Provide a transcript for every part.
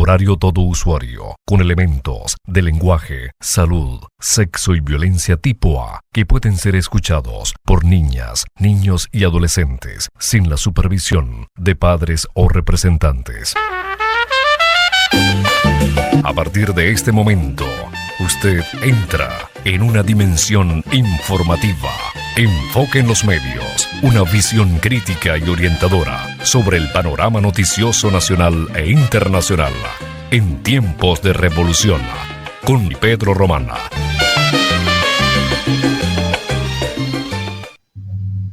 horario todo usuario, con elementos de lenguaje, salud, sexo y violencia tipo A, que pueden ser escuchados por niñas, niños y adolescentes, sin la supervisión de padres o representantes. A partir de este momento, usted entra en una dimensión informativa. Enfoque en los medios, una visión crítica y orientadora sobre el panorama noticioso nacional e internacional en tiempos de revolución, con Pedro Romana.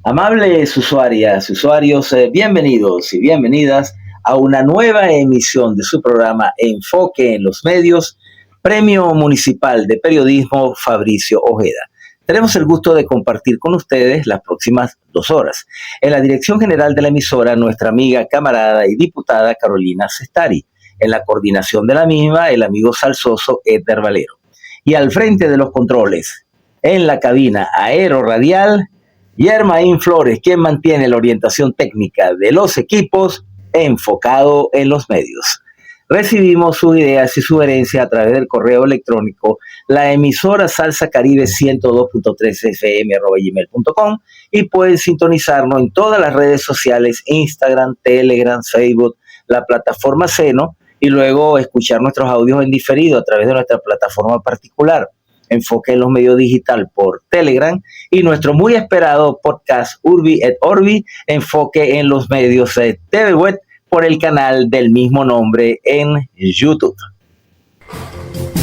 Amables usuarias, usuarios, bienvenidos y bienvenidas a una nueva emisión de su programa Enfoque en los Medios, Premio Municipal de Periodismo Fabricio Ojeda. Tenemos el gusto de compartir con ustedes las próximas 2 horas. En la dirección general de la emisora, nuestra amiga, camarada y diputada Carolina Cestari. En la coordinación de la misma, el amigo salsoso Edgar Valero. Y al frente de los controles, en la cabina aeroradial, Yermaín Flores, quien mantiene la orientación técnica de los equipos enfocado en los medios. Recibimos sus ideas y sugerencias a través del correo electrónico la emisora Salsa Caribe 102.3 fm@gmail.com y pueden sintonizarnos en todas las redes sociales, Instagram, Telegram, Facebook, la plataforma Seno, y luego escuchar nuestros audios en diferido a través de nuestra plataforma particular, Enfoque en los Medios Digital por Telegram, y nuestro muy esperado podcast Urbi et Orbi, Enfoque en los Medios TV Web, por el canal del mismo nombre en YouTube.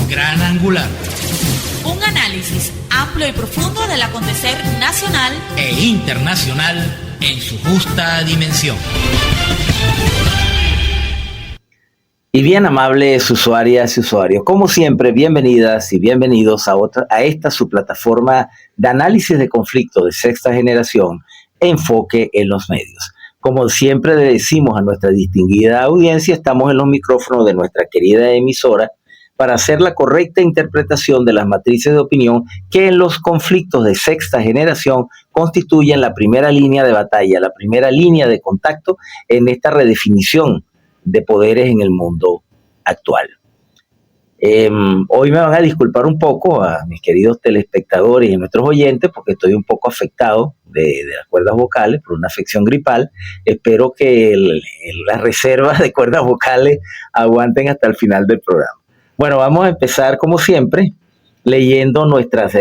Gran Angular. Un análisis amplio y profundo del acontecer nacional e internacional en su justa dimensión. Y bien, amables usuarias y usuarios, como siempre, bienvenidas y bienvenidos a esta su plataforma de análisis de conflicto de sexta generación, Enfoque en los Medios. Como siempre le decimos a nuestra distinguida audiencia, estamos en los micrófonos de nuestra querida emisora para hacer la correcta interpretación de las matrices de opinión que en los conflictos de sexta generación constituyen la primera línea de batalla, la primera línea de contacto en esta redefinición de poderes en el mundo actual. Hoy me van a disculpar un poco a mis queridos telespectadores y a nuestros oyentes porque estoy un poco afectado de las cuerdas vocales por una afección gripal. Espero que las reservas de cuerdas vocales aguanten hasta el final del programa. Bueno, vamos a empezar como siempre leyendo nuestras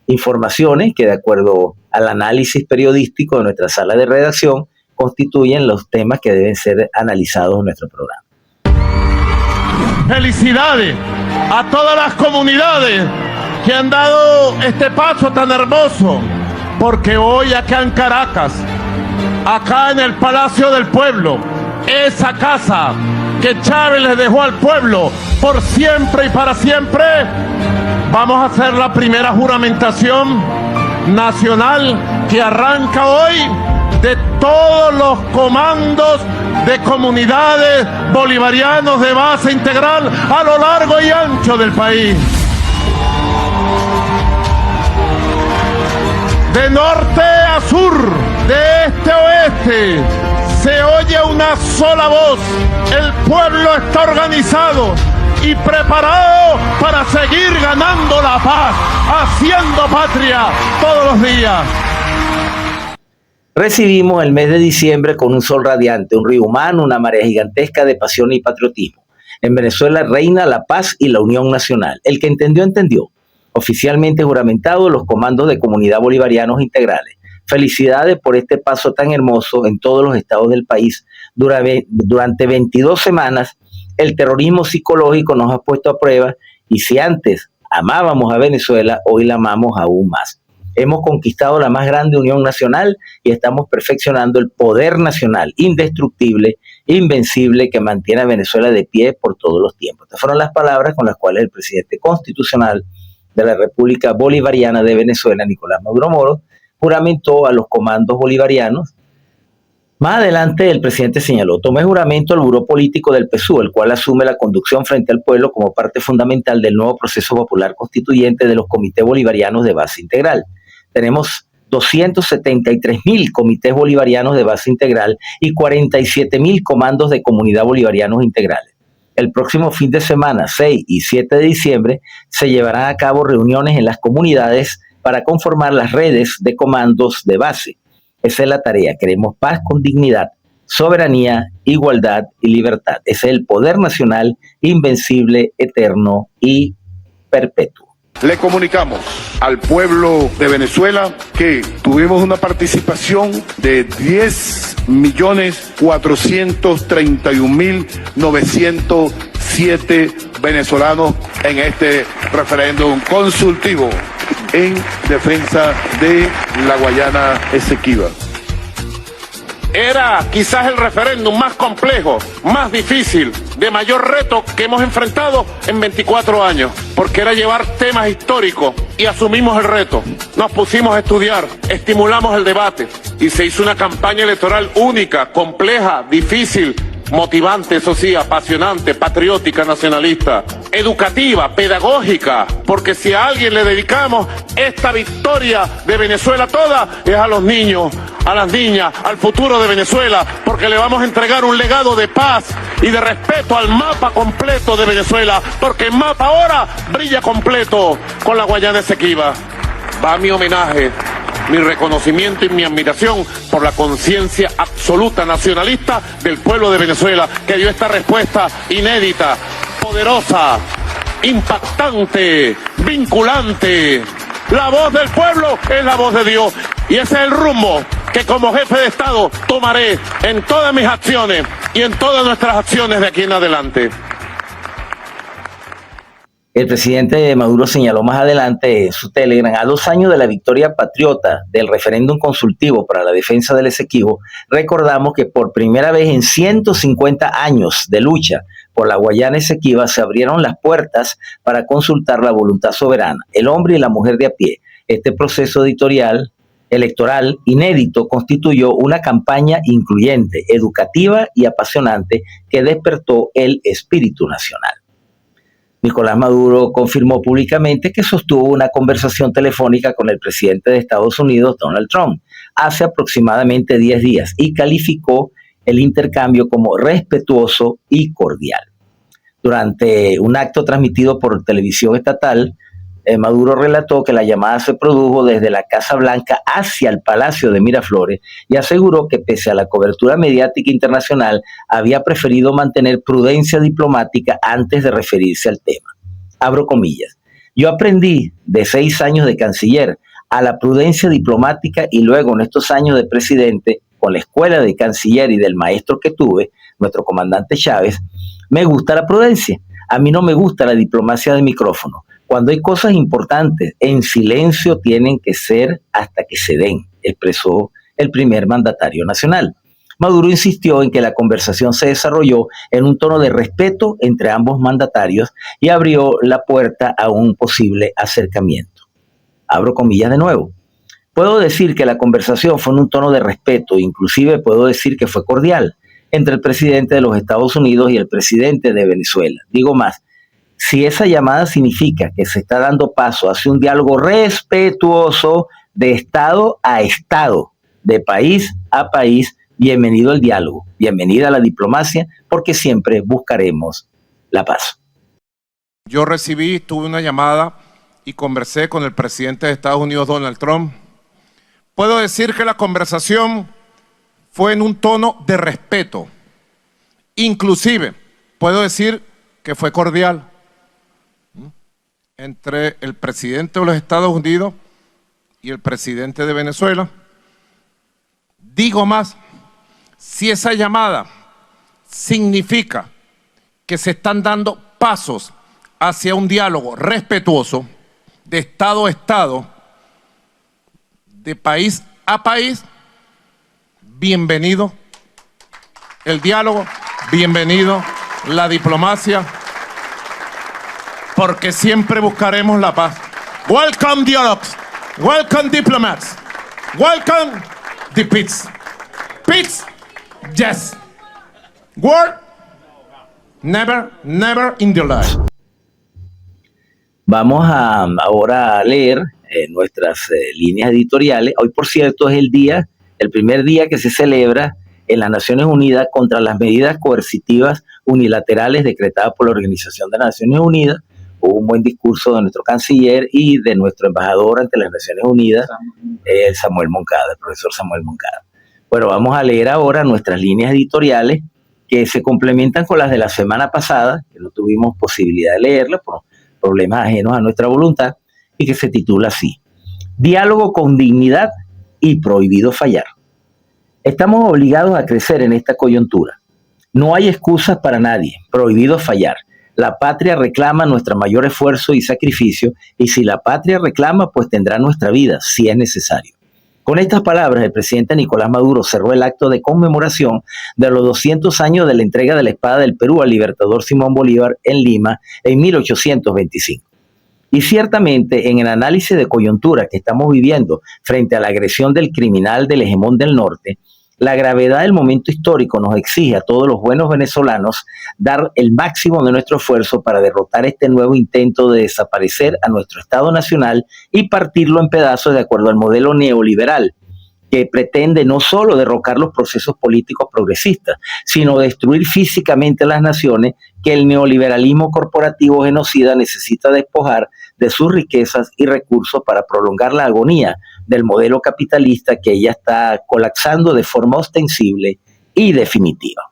informaciones que de acuerdo al análisis periodístico de nuestra sala de redacción constituyen los temas que deben ser analizados en nuestro programa. Felicidades a todas las comunidades que han dado este paso tan hermoso, porque hoy acá en Caracas, acá en el Palacio del Pueblo, esa casa que Chávez les dejó al pueblo por siempre y para siempre, vamos a hacer la primera juramentación nacional que arranca hoy de todos los comandos de comunidades bolivarianos de base integral a lo largo y ancho del país. De norte a sur, de este a oeste, se oye una sola voz. El pueblo está organizado y preparado para seguir ganando la paz, haciendo patria todos los días. Recibimos el mes de diciembre con un sol radiante, un río humano, una marea gigantesca de pasión y patriotismo. En Venezuela reina la paz y la unión nacional. El que entendió, entendió. Oficialmente juramentado los comandos de Comunidad Bolivarianos Integrales. Felicidades por este paso tan hermoso en todos los estados del país. Durante 22 semanas, el terrorismo psicológico nos ha puesto a prueba y si antes amábamos a Venezuela, hoy la amamos aún más. Hemos conquistado la más grande unión nacional y estamos perfeccionando el poder nacional indestructible, invencible, que mantiene a Venezuela de pie por todos los tiempos. Estas fueron las palabras con las cuales el presidente constitucional de la República Bolivariana de Venezuela, Nicolás Maduro Moro, juramentó a los comandos bolivarianos. Más adelante el presidente señaló: tomé juramento al Buró Político del PSUV, el cual asume la conducción frente al pueblo como parte fundamental del nuevo proceso popular constituyente de los comités bolivarianos de base integral. Tenemos 273.000 comités bolivarianos de base integral y 47.000 comandos de comunidad bolivarianos integrales. El próximo fin de semana, 6 y 7 de diciembre, se llevarán a cabo reuniones en las comunidades para conformar las redes de comandos de base. Esa es la tarea. Queremos paz con dignidad, soberanía, igualdad y libertad. Ese es el poder nacional invencible, eterno y perpetuo. Le comunicamos al pueblo de Venezuela que tuvimos una participación de 10.431.907 venezolanos en este referéndum consultivo en defensa de la Guayana Esequiba. Era quizás el referéndum más complejo, más difícil, de mayor reto que hemos enfrentado en 24 años, porque era llevar temas históricos y asumimos el reto. Nos pusimos a estudiar, estimulamos el debate y se hizo una campaña electoral única, compleja, difícil, motivante, eso sí, apasionante, patriótica, nacionalista, educativa, pedagógica, porque si a alguien le dedicamos esta victoria de Venezuela toda, es a los niños, a las niñas, al futuro de Venezuela, porque le vamos a entregar un legado de paz y de respeto al mapa completo de Venezuela, porque el mapa ahora brilla completo con la Guayana Esequiba. Va mi homenaje, mi reconocimiento y mi admiración por la conciencia absoluta nacionalista del pueblo de Venezuela, que dio esta respuesta inédita, poderosa, impactante, vinculante. La voz del pueblo es la voz de Dios y ese es el rumbo que como jefe de Estado tomaré en todas mis acciones y en todas nuestras acciones de aquí en adelante. El presidente Maduro señaló más adelante en su Telegram: a 2 años de la victoria patriota del referéndum consultivo para la defensa del Esequibo, recordamos que por primera vez en 150 años de lucha por la Guayana Esequiba se abrieron las puertas para consultar la voluntad soberana, el hombre y la mujer de a pie. Este proceso electoral inédito constituyó una campaña incluyente, educativa y apasionante que despertó el espíritu nacional. Nicolás Maduro confirmó públicamente que sostuvo una conversación telefónica con el presidente de Estados Unidos, Donald Trump, hace aproximadamente 10 días y calificó el intercambio como respetuoso y cordial. Durante un acto transmitido por televisión estatal, Maduro relató que la llamada se produjo desde la Casa Blanca hacia el Palacio de Miraflores y aseguró que pese a la cobertura mediática internacional había preferido mantener prudencia diplomática antes de referirse al tema. Abro comillas: yo aprendí de 6 años de canciller a la prudencia diplomática y luego en estos años de presidente, con la escuela de canciller y del maestro que tuve, nuestro comandante Chávez, me gusta la prudencia. A mí no me gusta la diplomacia de micrófono. Cuando hay cosas importantes, en silencio tienen que ser hasta que se den, expresó el primer mandatario nacional. Maduro insistió en que la conversación se desarrolló en un tono de respeto entre ambos mandatarios y abrió la puerta a un posible acercamiento. Abro comillas de nuevo. Puedo decir que la conversación fue en un tono de respeto, inclusive puedo decir que fue cordial, entre el presidente de los Estados Unidos y el presidente de Venezuela. Digo más, si esa llamada significa que se está dando paso hacia un diálogo respetuoso de Estado a Estado, de país a país, bienvenido al diálogo, bienvenida a la diplomacia, porque siempre buscaremos la paz. Yo tuve una llamada y conversé con el presidente de Estados Unidos, Donald Trump. Puedo decir que la conversación fue en un tono de respeto. Inclusive, puedo decir que fue cordial entre el presidente de los Estados Unidos y el presidente de Venezuela. Digo más, si esa llamada significa que se están dando pasos hacia un diálogo respetuoso de Estado a Estado, de país a país, bienvenido el diálogo, bienvenido la diplomacia, porque siempre buscaremos la paz. Welcome dialogues, welcome diplomats, welcome the peace. Peace, yes. War, never, never in the life. Vamos ahora a leer nuestras líneas editoriales. Hoy, por cierto, es el primer día que se celebra en las Naciones Unidas contra las medidas coercitivas unilaterales decretadas por la Organización de las Naciones Unidas. Hubo un buen discurso de nuestro canciller y de nuestro embajador ante las Naciones Unidas, el profesor Samuel Moncada. Bueno, vamos a leer ahora nuestras líneas editoriales que se complementan con las de la semana pasada, que no tuvimos posibilidad de leerlas por problemas ajenos a nuestra voluntad, y que se titula así: Diálogo con dignidad y prohibido fallar. Estamos obligados a crecer en esta coyuntura. No hay excusas para nadie, prohibido fallar. La patria reclama nuestro mayor esfuerzo y sacrificio, y si la patria reclama, pues tendrá nuestra vida, si es necesario. Con estas palabras, el presidente Nicolás Maduro cerró el acto de conmemoración de los 200 años de la entrega de la espada del Perú al libertador Simón Bolívar en Lima en 1825. Y ciertamente, en el análisis de coyuntura que estamos viviendo frente a la agresión del criminal del hegemón del norte, la gravedad del momento histórico nos exige a todos los buenos venezolanos dar el máximo de nuestro esfuerzo para derrotar este nuevo intento de desaparecer a nuestro Estado Nacional y partirlo en pedazos de acuerdo al modelo neoliberal, que pretende no solo derrocar los procesos políticos progresistas, sino destruir físicamente las naciones que el neoliberalismo corporativo genocida necesita despojar de sus riquezas y recursos para prolongar la agonía del modelo capitalista que ya está colapsando de forma ostensible y definitiva.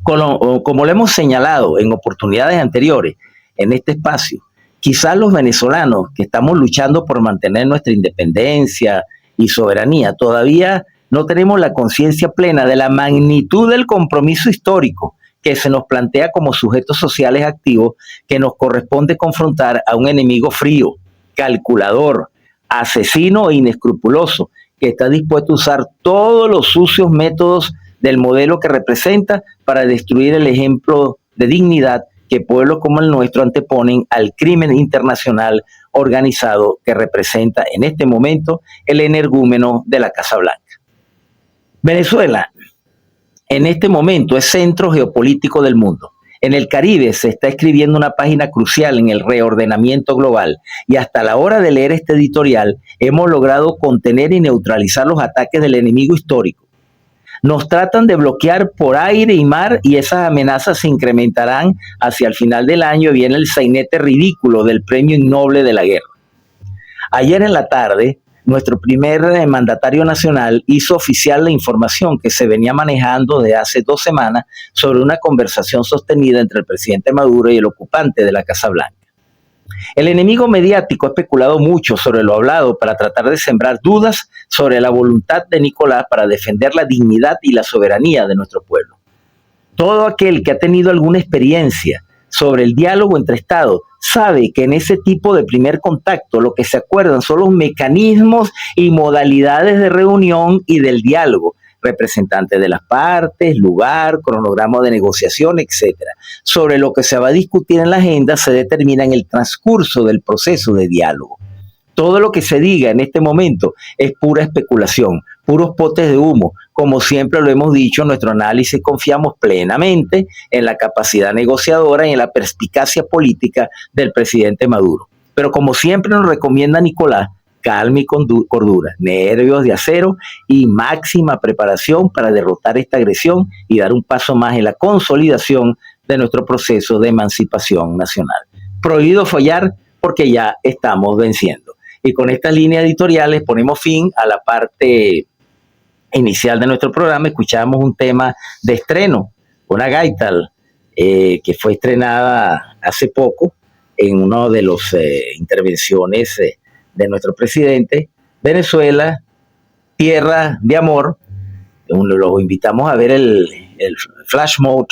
Como lo hemos señalado en oportunidades anteriores en este espacio, quizás los venezolanos que estamos luchando por mantener nuestra independencia y soberanía todavía no tenemos la conciencia plena de la magnitud del compromiso histórico que se nos plantea como sujetos sociales activos, que nos corresponde confrontar a un enemigo frío, calculador, asesino e inescrupuloso, que está dispuesto a usar todos los sucios métodos del modelo que representa para destruir el ejemplo de dignidad que pueblos como el nuestro anteponen al crimen internacional organizado que representa en este momento el energúmeno de la Casa Blanca. Venezuela en este momento es centro geopolítico del mundo. En el Caribe se está escribiendo una página crucial en el reordenamiento global y hasta la hora de leer este editorial hemos logrado contener y neutralizar los ataques del enemigo histórico. Nos tratan de bloquear por aire y mar y esas amenazas se incrementarán hacia el final del año y viene el sainete ridículo del premio innoble de la guerra. Ayer en la tarde, nuestro primer mandatario nacional hizo oficial la información que se venía manejando de hace 2 semanas sobre una conversación sostenida entre el presidente Maduro y el ocupante de la Casa Blanca. El enemigo mediático ha especulado mucho sobre lo hablado para tratar de sembrar dudas sobre la voluntad de Nicolás para defender la dignidad y la soberanía de nuestro pueblo. Todo aquel que ha tenido alguna experiencia sobre el diálogo entre Estados sabe que en ese tipo de primer contacto lo que se acuerdan son los mecanismos y modalidades de reunión y del diálogo, representantes de las partes, lugar, cronograma de negociación, etc. Sobre lo que se va a discutir en la agenda se determina en el transcurso del proceso de diálogo. Todo lo que se diga en este momento es pura especulación, puros potes de humo. Como siempre lo hemos dicho en nuestro análisis, confiamos plenamente en la capacidad negociadora y en la perspicacia política del presidente Maduro. Pero como siempre nos recomienda Nicolás, calma y cordura, nervios de acero y máxima preparación para derrotar esta agresión y dar un paso más en la consolidación de nuestro proceso de emancipación nacional. Prohibido fallar porque ya estamos venciendo. Y con estas líneas editoriales ponemos fin a la parte inicial de nuestro programa. Escuchamos un tema de estreno, una gaita que fue estrenada hace poco en una de las intervenciones de nuestro presidente. Venezuela, tierra de amor. Los invitamos a ver el flash mode,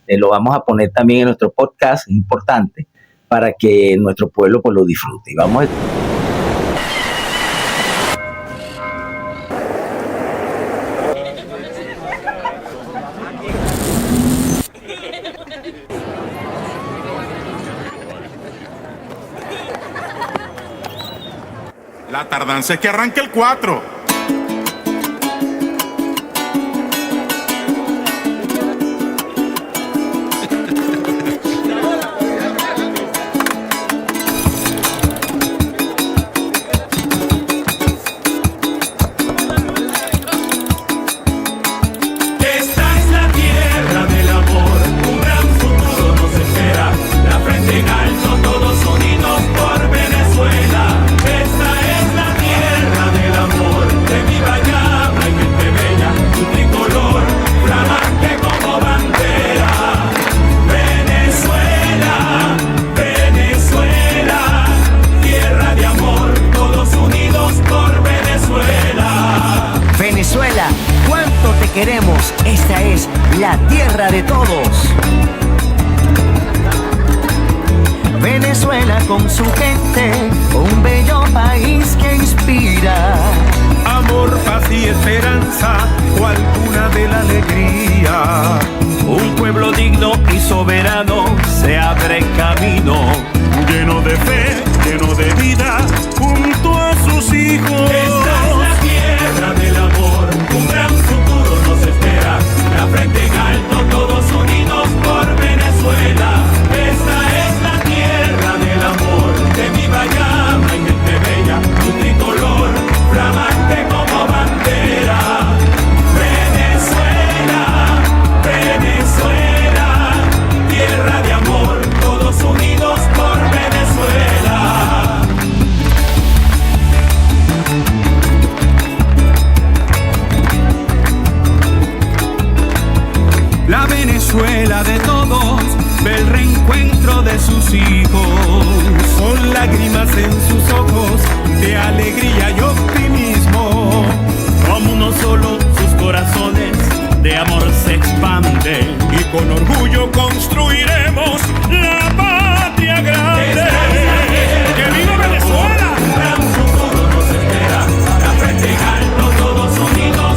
lo vamos a poner también en nuestro podcast, es importante, para que nuestro pueblo pues lo disfrute. Y vamos a... La tardanza es que arranque el 4. con su gente, un bello país que inspira amor, paz y esperanza, cual cuna de la alegría. Un pueblo digno y soberano se abre camino, lleno de fe, lleno de vida, junto a sus hijos. Esta es la tierra del amor, un gran futuro nos espera. La frente en alto, todos unidos por Venezuela. Esta es la tierra del amor, que viva llama y gente bella, un tricolor flamante como bandera. Venezuela, Venezuela, tierra de amor, todos unidos por Venezuela. La Venezuela de todos ve el reencuentro de sus hijos, con lágrimas en sus ojos de alegría y optimismo. Como uno solo sus corazones de amor se expanden, y con orgullo construiremos la patria grande. ¡Que viva Venezuela! Un gran futuro nos espera, la frente en alto, todos unidos.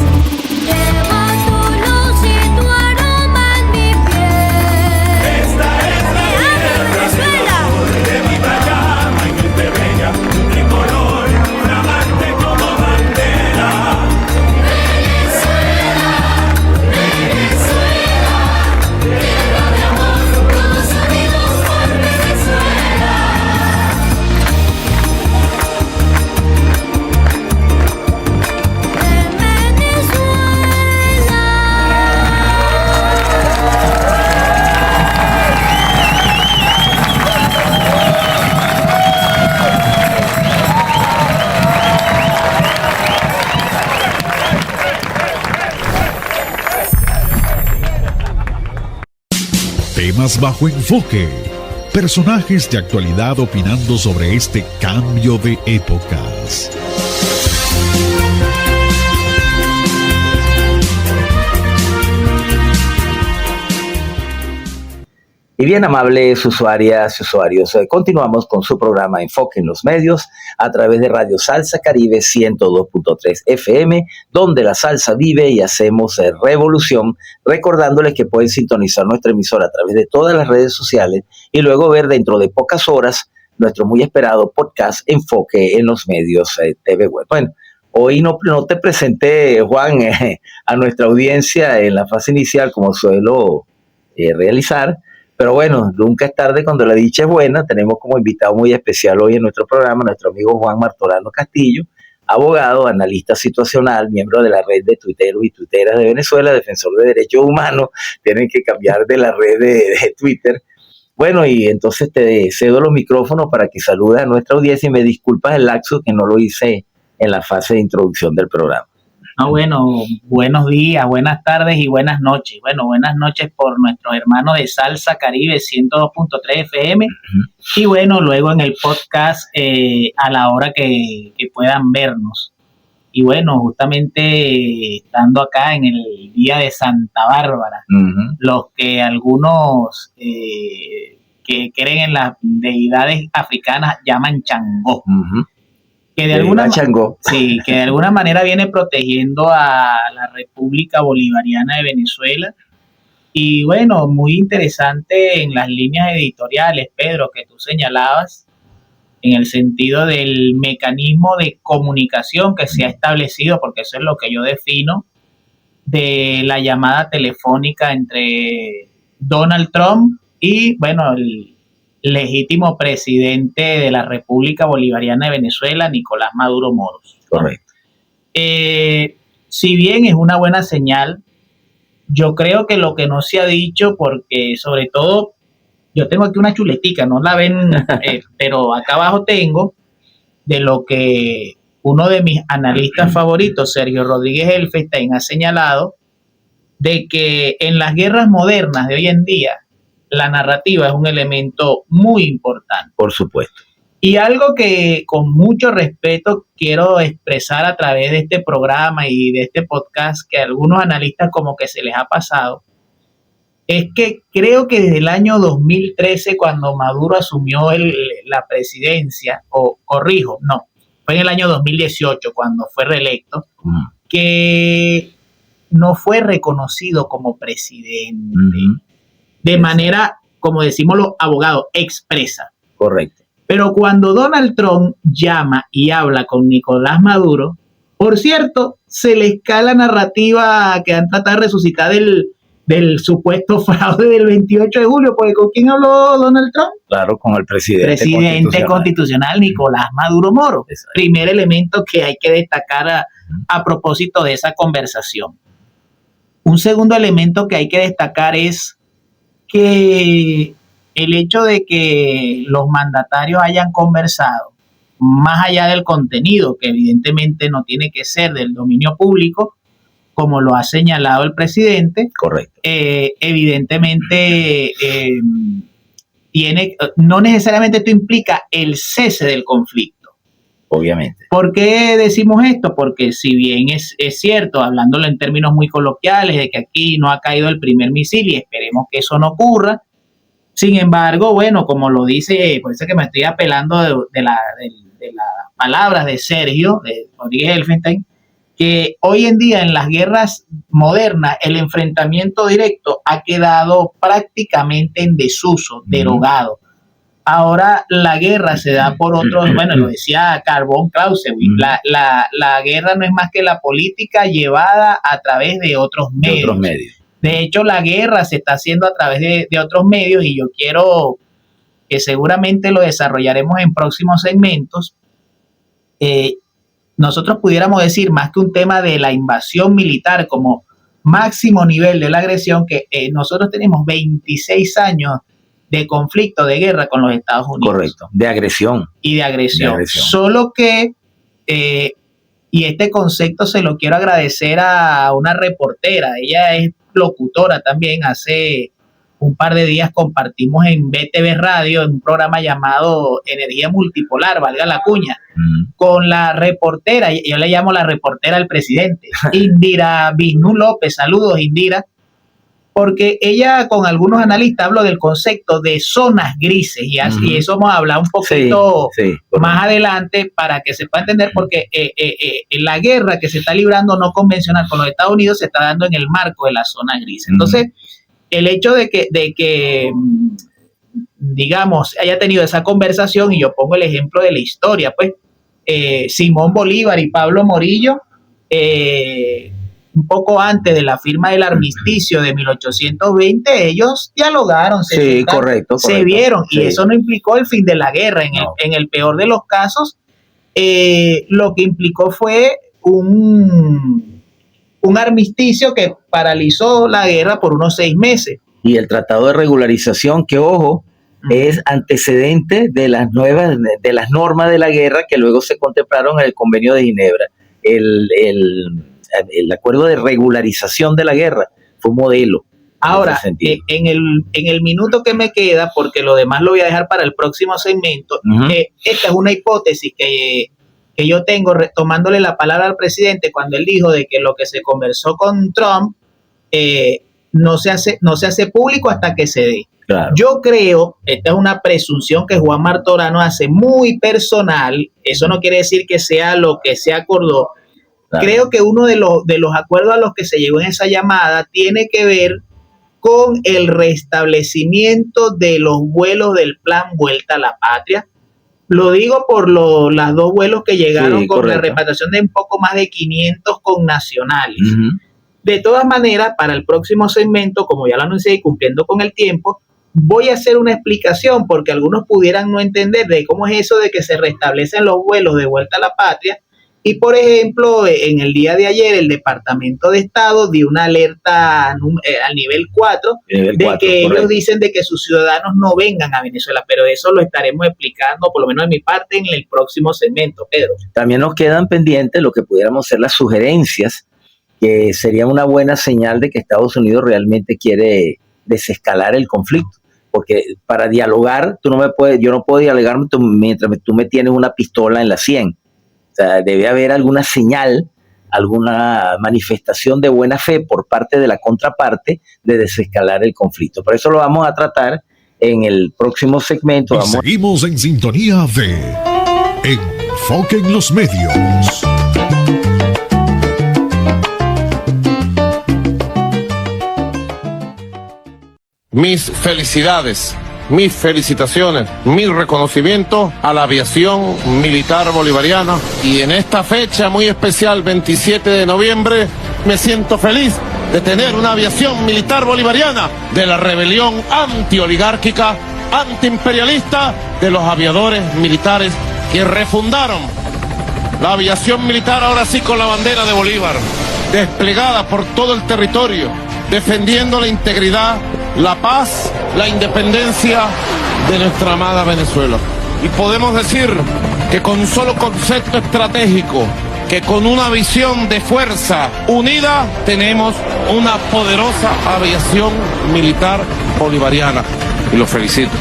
Lleva tu luz y tu aroma en mi piel. Esta es la tierra del amor, que viva llama y gente bella, un tricolor flamante como bandera. Venezuela, Venezuela, tierra de amor, todos unidos por Venezuela. Temas bajo enfoque. Personajes de actualidad opinando sobre este cambio de épocas. Y bien, amables usuarias y usuarios, continuamos con su programa Enfoque en los Medios a través de Radio Salsa Caribe 102.3 FM, donde la salsa vive y hacemos revolución, recordándoles que pueden sintonizar nuestra emisora a través de todas las redes sociales y luego ver dentro de pocas horas nuestro muy esperado podcast Enfoque en los Medios TV Web. Bueno, hoy no te presenté, Juan, a nuestra audiencia en la fase inicial como suelo realizar. Pero bueno, nunca es tarde cuando la dicha es buena. Tenemos como invitado muy especial hoy en nuestro programa nuestro amigo Juan Martorano Castillo, abogado, analista situacional, miembro de la red de tuiteros y tuiteras de Venezuela, defensor de derechos humanos. Tienen que cambiar de la red de Twitter. Bueno, y entonces te cedo los micrófonos para que saludes a nuestra audiencia y me disculpas el lapsus que no lo hice en la fase de introducción del programa. No, bueno, buenos días, buenas tardes y buenas noches. Bueno, buenas noches por nuestros hermanos de Salsa Caribe 102.3 FM. Y bueno, luego en el podcast a la hora que puedan vernos. Y bueno, justamente estando acá en el día de Santa Bárbara, los que algunos que creen en las deidades africanas llaman Changó. Que de alguna manera viene protegiendo a la República Bolivariana de Venezuela. Y bueno, muy interesante en las líneas editoriales, Pedro, que tú señalabas, en el sentido del mecanismo de comunicación que se ha establecido, porque eso es lo que yo defino, de la llamada telefónica entre Donald Trump y, bueno, el legítimo presidente de la República Bolivariana de Venezuela, Nicolás Maduro Moros. Correcto. Si bien es una buena señal, yo creo que lo que no se ha dicho, porque sobre todo, yo tengo aquí una chuletica, no la ven, pero acá abajo tengo, de lo que uno de mis analistas favoritos, Sergio Rodríguez Elfenstein, ha señalado, de que en las guerras modernas de hoy en día, la narrativa es un elemento muy importante. Por supuesto. Y algo que con mucho respeto quiero expresar a través de este programa y de este podcast, que a algunos analistas como que se les ha pasado, es que creo que desde el año 2013, cuando Maduro asumió la presidencia, o corrijo, no, fue en el año 2018 cuando fue reelecto, que no fue reconocido como presidente de manera, como decimos los abogados, expresa. Correcto. Pero cuando Donald Trump llama y habla con Nicolás Maduro, por cierto, se le escala la narrativa que han tratado de resucitar del supuesto fraude del 28 de julio, porque ¿con quién habló Donald Trump? Claro, con el presidente constitucional Nicolás Maduro Moro. Exacto. Primer elemento que hay que destacar a propósito de esa conversación. Un segundo elemento que hay que destacar es que el hecho de que los mandatarios hayan conversado, más allá del contenido, que evidentemente no tiene que ser del dominio público, como lo ha señalado el presidente, correcto. Evidentemente no necesariamente esto implica el cese del conflicto. Obviamente. ¿Por qué decimos esto? Porque si bien es cierto, hablándolo en términos muy coloquiales, de que aquí no ha caído el primer misil y esperemos que eso no ocurra, sin embargo, bueno, como lo dice, por eso que me estoy apelando de las palabras de Sergio, de Rodríguez Elfenstein, que hoy en día en las guerras modernas el enfrentamiento directo ha quedado prácticamente en desuso, derogado. Ahora la guerra se da por otros, bueno, lo decía Karl von Clausewitz, la guerra no es más que la política llevada a través de otros medios. De hecho, la guerra se está haciendo a través de otros medios y yo quiero que seguramente lo desarrollaremos en próximos segmentos. Nosotros pudiéramos decir, más que un tema de la invasión militar como máximo nivel de la agresión, que nosotros tenemos 26 años de conflicto, de guerra con los Estados Unidos. Correcto, de agresión. Y de agresión. Solo que, y este concepto se lo quiero agradecer a una reportera, ella es locutora también, hace un par de días compartimos en BTV Radio, en un programa llamado Energía Multipolar, valga la cuña, con la reportera, yo le llamo la reportera del presidente, Indira Vishnu López. Saludos, Indira, porque ella con algunos analistas habló del concepto de zonas grises y eso vamos a hablar un poquito más adelante para que se pueda entender, porque la guerra que se está librando no convencional con los Estados Unidos se está dando en el marco de las zonas grises. Entonces, el hecho de que digamos, haya tenido esa conversación, y yo pongo el ejemplo de la historia, pues, Simón Bolívar y Pablo Morillo, un poco antes de la firma del armisticio de 1820, ellos dialogaron, se vieron, y eso no implicó el fin de la guerra. En el peor de los casos, lo que implicó fue un armisticio que paralizó la guerra por unos 6 meses. Y el tratado de regularización, que ojo, es antecedente de las normas de la guerra que luego se contemplaron en el Convenio de Ginebra. El acuerdo de regularización de la guerra fue un modelo. Ahora, en el minuto que me queda, porque lo demás lo voy a dejar para el próximo segmento, esta es una hipótesis que yo tengo, retomándole la palabra al presidente cuando él dijo de que lo que se conversó con Trump no se hace público hasta que se dé. Claro. Yo creo, esta es una presunción que Juan Martorano hace muy personal, eso no quiere decir que sea lo que se acordó. Claro. Creo que uno de los acuerdos a los que se llegó en esa llamada tiene que ver con el restablecimiento de los vuelos del plan Vuelta a la Patria. Lo digo por los 2 vuelos que llegaron con la repatriación de un poco más de 500 connacionales. De todas maneras, para el próximo segmento, como ya lo anuncié y cumpliendo con el tiempo, voy a hacer una explicación, porque algunos pudieran no entender de cómo es eso de que se restablecen los vuelos de Vuelta a la Patria. Y, por ejemplo, en el día de ayer, el Departamento de Estado dio una alerta al nivel 4 que ellos dicen de que sus ciudadanos no vengan a Venezuela, pero eso lo estaremos explicando, por lo menos de mi parte, en el próximo segmento, Pedro. También nos quedan pendientes lo que pudiéramos ser las sugerencias, que sería una buena señal de que Estados Unidos realmente quiere desescalar el conflicto, porque para dialogar, yo no puedo dialogar mientras tú me tienes una pistola en la 100. O sea, debe haber alguna señal, alguna manifestación de buena fe por parte de la contraparte de desescalar el conflicto. Por eso lo vamos a tratar en el próximo segmento. Seguimos en sintonía de Enfoque en los Medios. Mis felicidades, mis felicitaciones, mi reconocimiento a la aviación militar bolivariana. Y en esta fecha muy especial, 27 de noviembre, me siento feliz de tener una aviación militar bolivariana de la rebelión antioligárquica, antiimperialista de los aviadores militares que refundaron la aviación militar, ahora sí con la bandera de Bolívar, desplegada por todo el territorio, defendiendo la integridad, la paz, la independencia de nuestra amada Venezuela. Y podemos decir que con un solo concepto estratégico, que con una visión de fuerza unida, tenemos una poderosa aviación militar bolivariana. Y los felicito,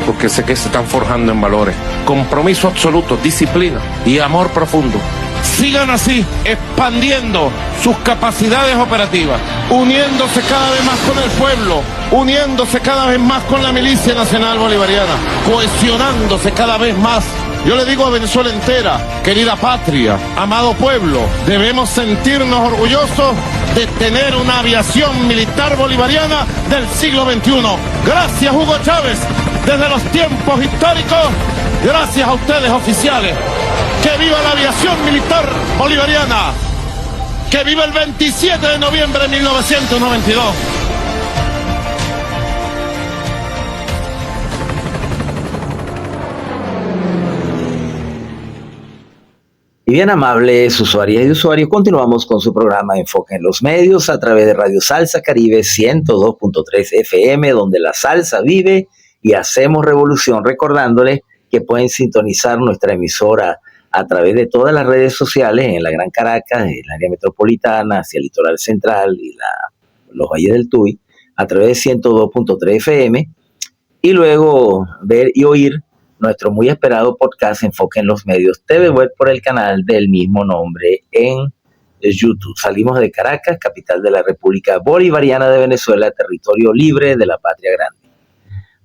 porque sé que se están forjando en valores, compromiso absoluto, disciplina y amor profundo. Sigan así, expandiendo sus capacidades operativas, uniéndose cada vez más con el pueblo, uniéndose cada vez más con la Milicia Nacional Bolivariana, cohesionándose cada vez más. Yo le digo a Venezuela entera, querida patria, amado pueblo, debemos sentirnos orgullosos de tener una aviación militar bolivariana del siglo XXI. Gracias, Hugo Chávez, desde los tiempos históricos. Gracias a ustedes, oficiales. ¡Que viva la aviación militar bolivariana! ¡Que viva el 27 de noviembre de 1992! Y bien, amables usuarias y usuarios, continuamos con su programa Enfoque en los Medios a través de Radio Salsa Caribe 102.3 FM, donde la salsa vive y hacemos revolución, recordándoles que pueden sintonizar nuestra emisora a través de todas las redes sociales en la Gran Caracas, en el área metropolitana, hacia el litoral central y los valles del Tuy, a través de 102.3 FM, y luego ver y oír nuestro muy esperado podcast Enfoque en los Medios TV Web por el canal del mismo nombre en YouTube. Salimos de Caracas, capital de la República Bolivariana de Venezuela, territorio libre de la patria grande.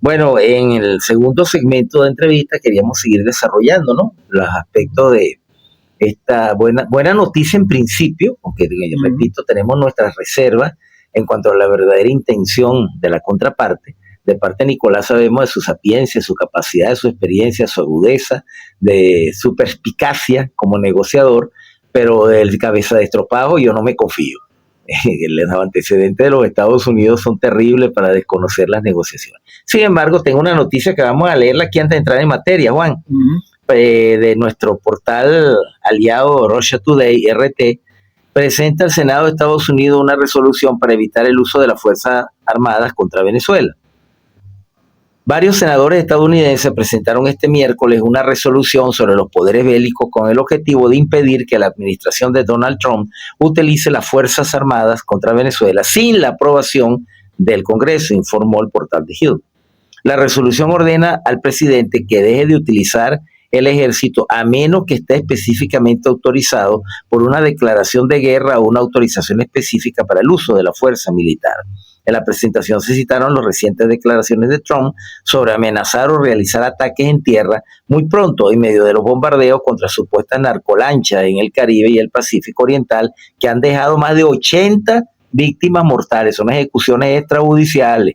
Bueno, en el segundo segmento de entrevista queríamos seguir desarrollando, ¿no?, los aspectos de esta buena noticia en principio, aunque repito, tenemos nuestras reservas en cuanto a la verdadera intención de la contraparte. De parte de Nicolás sabemos de su sapiencia, su capacidad, su experiencia, su agudeza, de su perspicacia como negociador, pero del cabeza de estropajo yo no me confío. Los antecedentes de los Estados Unidos son terribles para desconocer las negociaciones. Sin embargo, tengo una noticia que vamos a leerla aquí antes de entrar en materia, Juan, de nuestro portal aliado Russia Today, RT. Presenta el Senado de Estados Unidos una resolución para evitar el uso de las Fuerzas Armadas contra Venezuela. Varios senadores estadounidenses presentaron este miércoles una resolución sobre los poderes bélicos con el objetivo de impedir que la administración de Donald Trump utilice las Fuerzas Armadas contra Venezuela sin la aprobación del Congreso, informó el portal de Hill. La resolución ordena al presidente que deje de utilizar el ejército a menos que esté específicamente autorizado por una declaración de guerra o una autorización específica para el uso de la fuerza militar. En la presentación se citaron las recientes declaraciones de Trump sobre amenazar o realizar ataques en tierra muy pronto en medio de los bombardeos contra supuestas narcolanchas en el Caribe y el Pacífico Oriental que han dejado más de 80 víctimas mortales. Son ejecuciones extrajudiciales.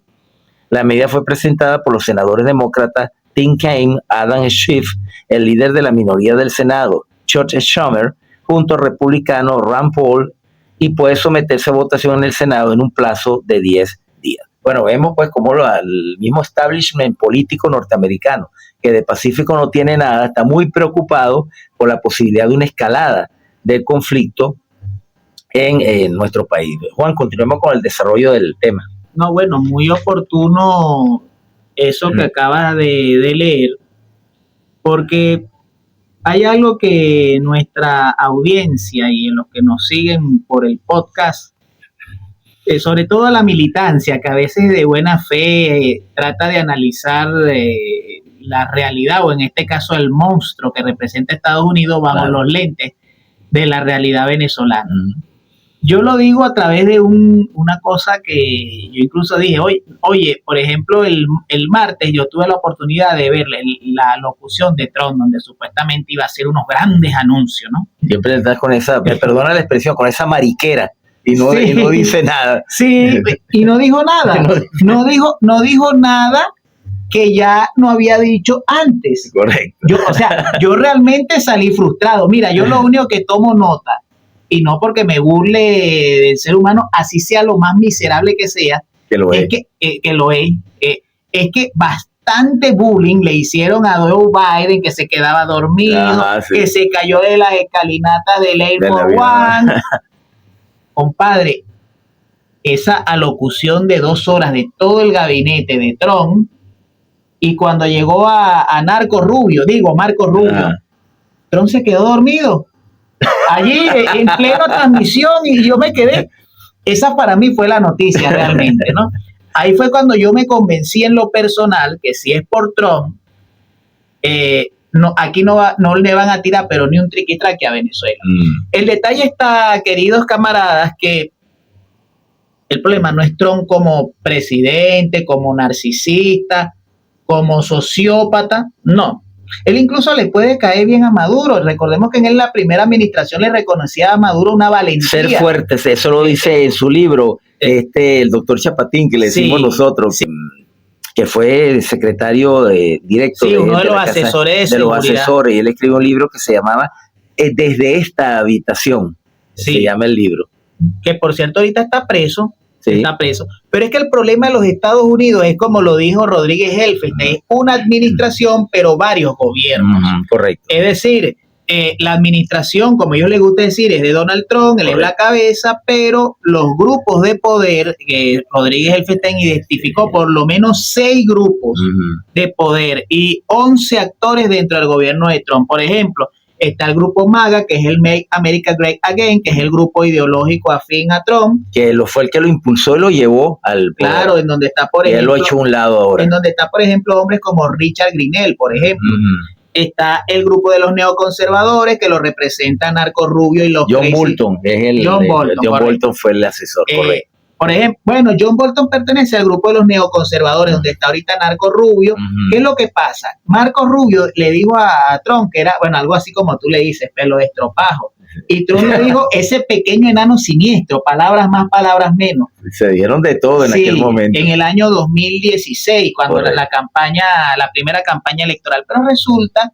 La medida fue presentada por los senadores demócratas Tim Kaine, Adam Schiff, el líder de la minoría del Senado, Chuck Schumer, junto al republicano Rand Paul, y puede someterse a votación en el Senado en un plazo de 10 días. Bueno, vemos pues como el mismo establishment político norteamericano, que de Pacífico no tiene nada, está muy preocupado por la posibilidad de una escalada del conflicto en nuestro país. Juan, continuemos con el desarrollo del tema. No, bueno, muy oportuno eso que acabas de leer, porque hay algo que nuestra audiencia y en los que nos siguen por el podcast, sobre todo la militancia, que a veces de buena fe trata de analizar la realidad, o en este caso el monstruo que representa Estados Unidos bajo los lentes de la realidad venezolana. Yo lo digo a través de una cosa que yo incluso dije, oye, por ejemplo, el martes yo tuve la oportunidad de ver la locución de Trump, donde supuestamente iba a hacer unos grandes anuncios, ¿no? Siempre estás con esa, me perdona la expresión, con esa mariquera y no dice nada. Sí, y no dijo nada. No dijo nada que ya no había dicho antes. Correcto. Yo realmente salí frustrado. Mira, yo lo único que tomo nota, y no porque me burle del ser humano, así sea lo más miserable que sea, es que bastante bullying le hicieron a Joe Biden, que se quedaba dormido, que se cayó de las escalinatas del Air Force One. Compadre, esa alocución de 2 horas de todo el gabinete de Trump, y cuando llegó a Marco Rubio, Trump se quedó dormido allí en plena transmisión, y yo me quedé. Esa para mí fue la noticia realmente, ¿no? Ahí fue cuando yo me convencí en lo personal que si es por Trump, aquí no le van a tirar pero ni un triquitraque a Venezuela. El detalle está, queridos camaradas, que el problema no es Trump como presidente, como narcisista, como sociópata, no. Él incluso le puede caer bien a Maduro. Recordemos que en la primera administración le reconocía a Maduro una valentía. Ser fuertes, eso lo dice en su libro el doctor Chapatín, que le decimos nosotros, que fue secretario directo de uno de los asesores de los asesores, y él escribió un libro que se llamaba Desde esta habitación, se llama el libro. Que por cierto ahorita está preso. Pero es que el problema de los Estados Unidos es, como lo dijo Rodríguez Helfest, es una administración pero varios gobiernos. Correcto. Es decir, la administración, como a ellos les gusta decir, es de Donald Trump, él es la cabeza, pero los grupos de poder, que Rodríguez Helfest identificó por lo menos 6 grupos de poder y 11 actores dentro del gobierno de Trump. Por ejemplo, está el grupo MAGA, que es el Make America Great Again, que es el grupo ideológico afín a Trump. Que fue el que lo impulsó y lo llevó al poder. Claro, en donde está, por ejemplo... él lo ha hecho a un lado ahora. En donde está, por ejemplo, hombres como Richard Grenell, por ejemplo. Está el grupo de los neoconservadores, que lo representan Marco Rubio y los... John Bolton, John Bolton fue el asesor, correcto. Por ejemplo, John Bolton pertenece al grupo de los neoconservadores, donde está ahorita Marco Rubio. ¿Qué es lo que pasa? Marco Rubio le dijo a Trump que era, algo así como tú le dices, pelo de estropajo. Y Trump le dijo, ese pequeño enano siniestro, palabras más, palabras menos. Se dieron de todo en aquel momento. En el año 2016, cuando la primera campaña electoral. Pero resulta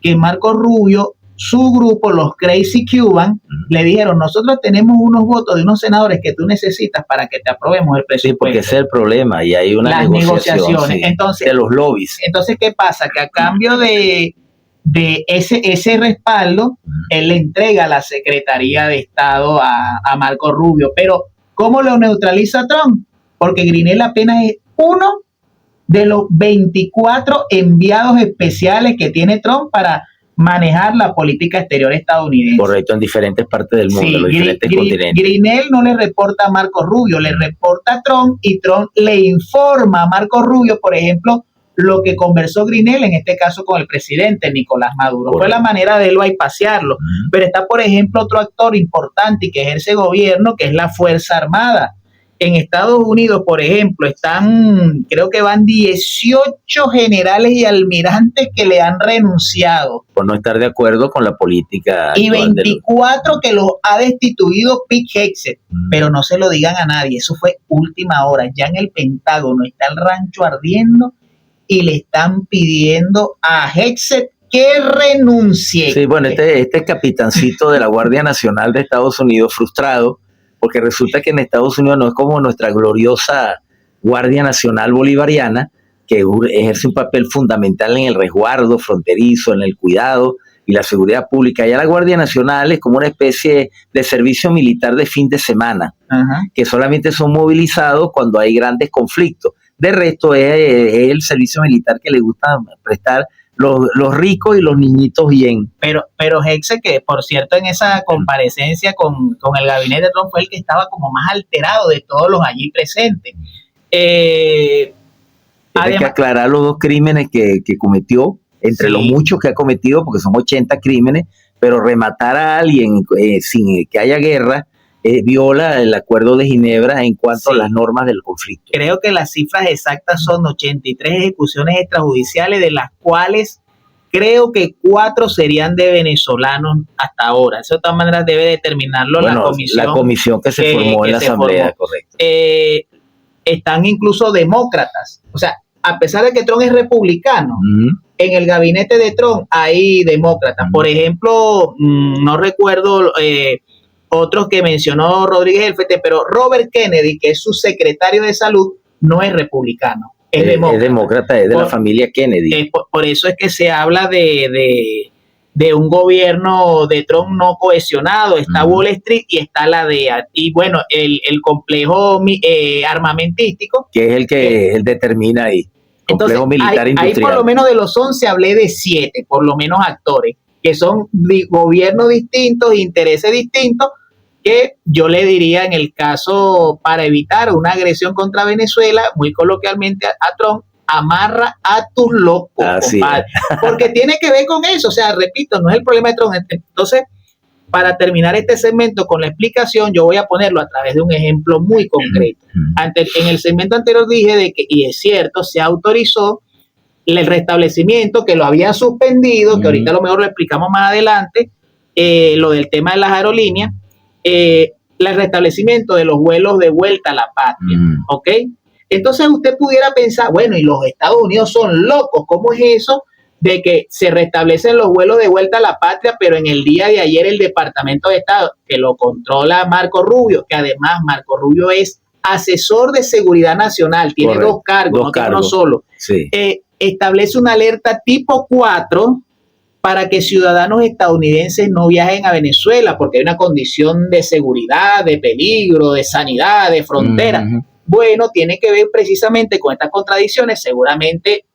que Marco Rubio, su grupo, los Crazy Cuban, le dijeron, nosotros tenemos unos votos de unos senadores que tú necesitas para que te aprobemos el presupuesto. Sí, porque ese es el problema, y hay una negociaciones. Entonces, de los lobbies. Entonces, ¿qué pasa? Que a cambio de ese respaldo, él le entrega la Secretaría de Estado a Marco Rubio. Pero, ¿cómo lo neutraliza Trump? Porque Grenell apenas es uno de los 24 enviados especiales que tiene Trump para manejar la política exterior estadounidense. Correcto, en diferentes partes del mundo, en los diferentes continentes. Grenell no le reporta a Marco Rubio, le reporta a Trump, y Trump le informa a Marco Rubio, por ejemplo, lo que conversó Grenell, en este caso con el presidente Nicolás Maduro. Correcto. Fue la manera de él bypasearlo. Pero está, por ejemplo, otro actor importante y que ejerce gobierno, que es la Fuerza Armada. En Estados Unidos, por ejemplo, creo que van 18 generales y almirantes que le han renunciado. Por no estar de acuerdo con la política. Y 24 que los ha destituido Pete Hegseth. Pero no se lo digan a nadie, eso fue última hora. Ya en el Pentágono está el rancho ardiendo y le están pidiendo a Hegseth que renuncie. Sí, bueno, este capitancito de la Guardia Nacional de Estados Unidos, frustrado, porque resulta que en Estados Unidos no es como nuestra gloriosa Guardia Nacional Bolivariana, que ejerce un papel fundamental en el resguardo fronterizo, en el cuidado y la seguridad pública. Allá la Guardia Nacional es como una especie de servicio militar de fin de semana, que solamente son movilizados cuando hay grandes conflictos. De resto es el servicio militar que le gusta prestar los ricos y los niñitos bien. Pero Hegseth, que por cierto en esa comparecencia con el gabinete de Trump fue el que estaba como más alterado de todos los allí presentes. Tiene que aclarar los 2 crímenes que cometió, entre los muchos que ha cometido, porque son 80 crímenes, pero rematar a alguien sin que haya guerra viola el Acuerdo de Ginebra en cuanto a las normas del conflicto. Creo que las cifras exactas son 83 ejecuciones extrajudiciales, de las cuales creo que 4 serían de venezolanos hasta ahora. Eso de todas maneras debe determinarlo la comisión que se formó en la Asamblea, correcto. Están incluso demócratas. O sea, a pesar de que Trump es republicano, en el gabinete de Trump hay demócratas. Por ejemplo, no recuerdo otros que mencionó Rodríguez Elfete, pero Robert Kennedy, que es su secretario de salud, no es republicano. Es demócrata, es de la familia Kennedy. Por eso es que se habla de un gobierno de Trump no cohesionado. Está Wall Street y está la DEA. Y bueno, el complejo armamentístico. Que es el que él determina ahí. Complejo entonces, militar industrial. Ahí por lo menos de los 11 hablé de 7, por lo menos actores, que son gobiernos distintos, intereses distintos, que yo le diría en el caso, para evitar una agresión contra Venezuela, muy coloquialmente a Trump, amarra a tus locos, compadre, porque tiene que ver con eso. O sea, repito, no es el problema de Trump. Entonces, para terminar este segmento con la explicación, yo voy a ponerlo a través de un ejemplo muy concreto. En el segmento anterior dije de que, y es cierto, se autorizó el restablecimiento, que lo habían suspendido, que ahorita a lo mejor lo explicamos más adelante, lo del tema de las aerolíneas, el restablecimiento de los vuelos de vuelta a la patria, ¿ok? Entonces usted pudiera pensar, bueno, y los Estados Unidos son locos, ¿cómo es eso de que se restablecen los vuelos de vuelta a la patria, pero en el día de ayer el Departamento de Estado, que lo controla Marco Rubio, que además Marco Rubio es asesor de seguridad nacional, tiene dos cargos, uno solo, establece una alerta tipo 4 para que ciudadanos estadounidenses no viajen a Venezuela, porque hay una condición de seguridad, de peligro, de sanidad, de frontera. Bueno, tiene que ver precisamente con estas contradicciones. Seguramente,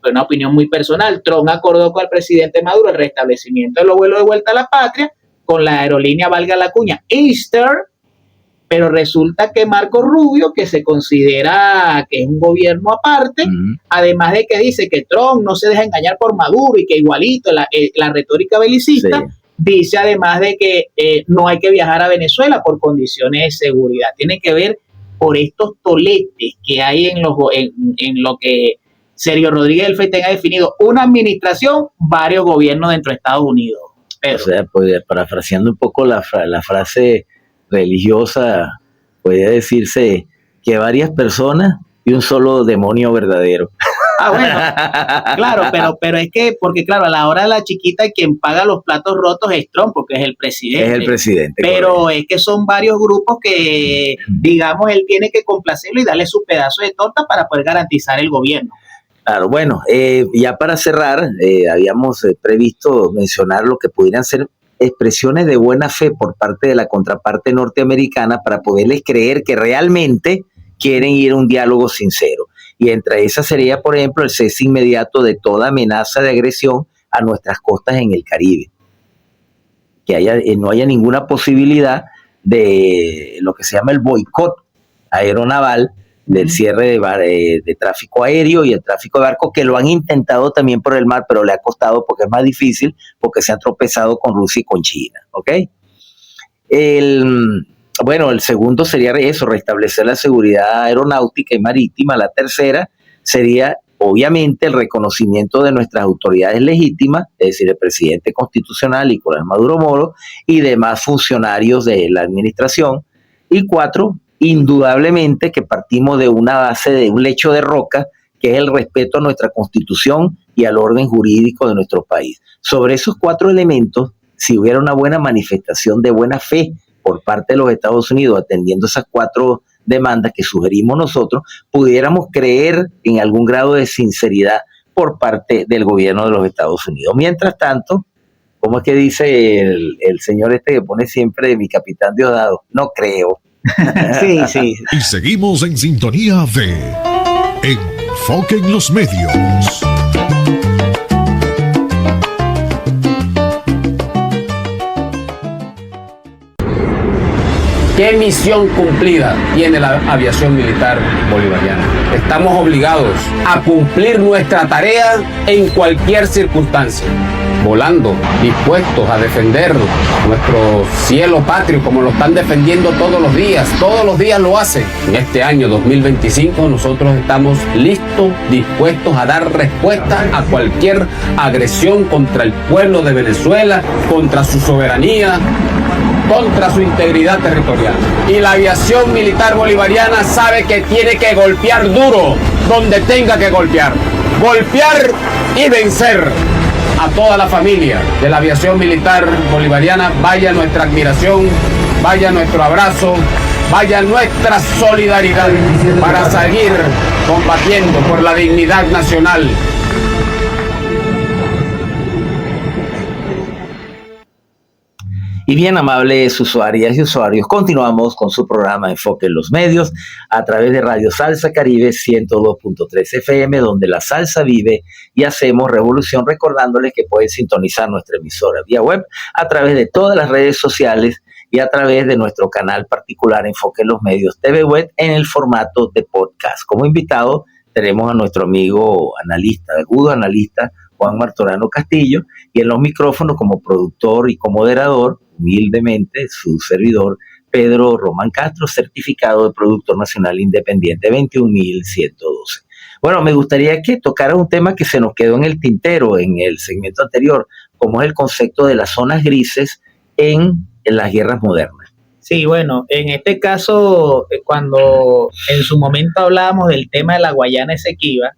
una opinión muy personal, Trump acordó con el presidente Maduro el restablecimiento de los vuelos de vuelta a la patria con la aerolínea, valga la cuña, Easter, pero resulta que Marco Rubio, que se considera que es un gobierno aparte, además de que dice que Trump no se deja engañar por Maduro y que igualito la retórica belicista, dice además de que no hay que viajar a Venezuela por condiciones de seguridad. Tiene que ver por estos toletes que hay en lo que Sergio Rodríguez Elfete ha definido una administración, varios gobiernos dentro de Estados Unidos. Pero, o sea, pues, parafraseando un poco la frase religiosa, podría decirse que varias personas y un solo demonio verdadero. Bueno, claro, pero es que, porque claro, a la hora de la chiquita quien paga los platos rotos es Trump, porque es el presidente. Es el presidente. Pero correcto. Es que son varios grupos que, digamos, él tiene que complacerlo y darle su pedazo de torta para poder garantizar el gobierno. Claro, bueno, ya para cerrar, habíamos previsto mencionar lo que pudieran ser expresiones de buena fe por parte de la contraparte norteamericana para poderles creer que realmente quieren ir a un diálogo sincero. Y entre esas sería, por ejemplo, el cese inmediato de toda amenaza de agresión a nuestras costas en el Caribe. Que no haya ninguna posibilidad de lo que se llama el boicot aeronaval, del cierre de tráfico aéreo y el tráfico de barcos, que lo han intentado también por el mar, pero le ha costado porque es más difícil, porque se han tropezado con Rusia y con China, ¿ok? Bueno, el segundo sería eso, restablecer la seguridad aeronáutica y marítima. La tercera sería, obviamente, el reconocimiento de nuestras autoridades legítimas, es decir, el presidente constitucional Nicolás Maduro Moro y demás funcionarios de la administración. Y 4, indudablemente que partimos de una base, de un lecho de roca, que es el respeto a nuestra Constitución y al orden jurídico de nuestro país. Sobre esos 4 elementos, si hubiera una buena manifestación de buena fe por parte de los Estados Unidos, atendiendo esas 4 demandas que sugerimos nosotros, pudiéramos creer en algún grado de sinceridad por parte del gobierno de los Estados Unidos. Mientras tanto, ¿cómo es que dice el señor que pone siempre mi capitán Diosdado? No creo. Sí. Y seguimos en sintonía de Enfoque en los Medios. ¿Qué misión cumplida tiene la aviación militar bolivariana? Estamos obligados a cumplir nuestra tarea en cualquier circunstancia. volando, dispuestos a defender nuestro cielo patrio como lo están defendiendo todos los días lo hacen. En este año 2025 nosotros estamos listos, dispuestos a dar respuesta a cualquier agresión contra el pueblo de Venezuela, contra su soberanía, contra su integridad territorial. Y la aviación militar bolivariana sabe que tiene que golpear duro donde tenga que golpear y vencer. A toda la familia de la aviación militar bolivariana vaya nuestra admiración, vaya nuestro abrazo, vaya nuestra solidaridad para seguir combatiendo por la dignidad nacional. Y bien, amables usuarias y usuarios, continuamos con su programa Enfoque en los Medios a través de Radio Salsa Caribe 102.3 FM, donde la salsa vive y hacemos revolución, recordándoles que pueden sintonizar nuestra emisora vía web a través de todas las redes sociales y a través de nuestro canal particular Enfoque en los Medios TV Web en el formato de podcast. Como invitado tenemos a nuestro amigo analista, agudo analista, Juan Martorano Castillo, y en los micrófonos como productor y como moderador, humildemente, su servidor, Pedro Román Castro, certificado de Productor Nacional Independiente 21112. Bueno, me gustaría que tocara un tema que se nos quedó en el tintero en el segmento anterior, como es el concepto de las zonas grises en las guerras modernas. Sí, bueno, en este caso, cuando en su momento hablábamos del tema de la Guayana Esequiba,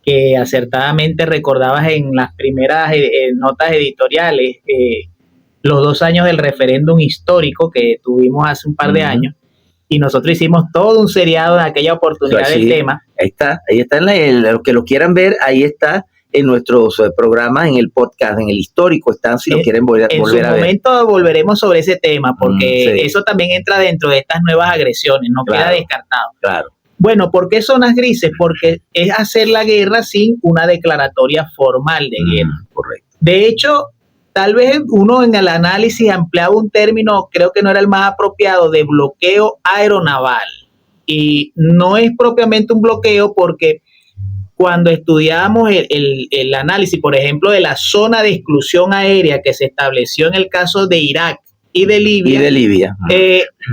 que acertadamente recordabas en las primeras notas editoriales, los 2 años del referéndum histórico que tuvimos hace un par de años, y nosotros hicimos todo un seriado en aquella oportunidad del tema. Ahí está los que lo quieran ver, ahí está en nuestros programas, en el podcast, en el histórico, están si lo quieren volver a ver. En su momento volveremos sobre ese tema, porque eso también entra dentro de estas nuevas agresiones, no queda descartado. Claro. Bueno, ¿por qué zonas grises? Porque es hacer la guerra sin una declaratoria formal de guerra. Correcto. De hecho, tal vez uno en el análisis empleaba un término, creo que no era el más apropiado, de bloqueo aeronaval. Y no es propiamente un bloqueo porque cuando estudiamos el análisis, por ejemplo, de la zona de exclusión aérea que se estableció en el caso de Irak y de Libia.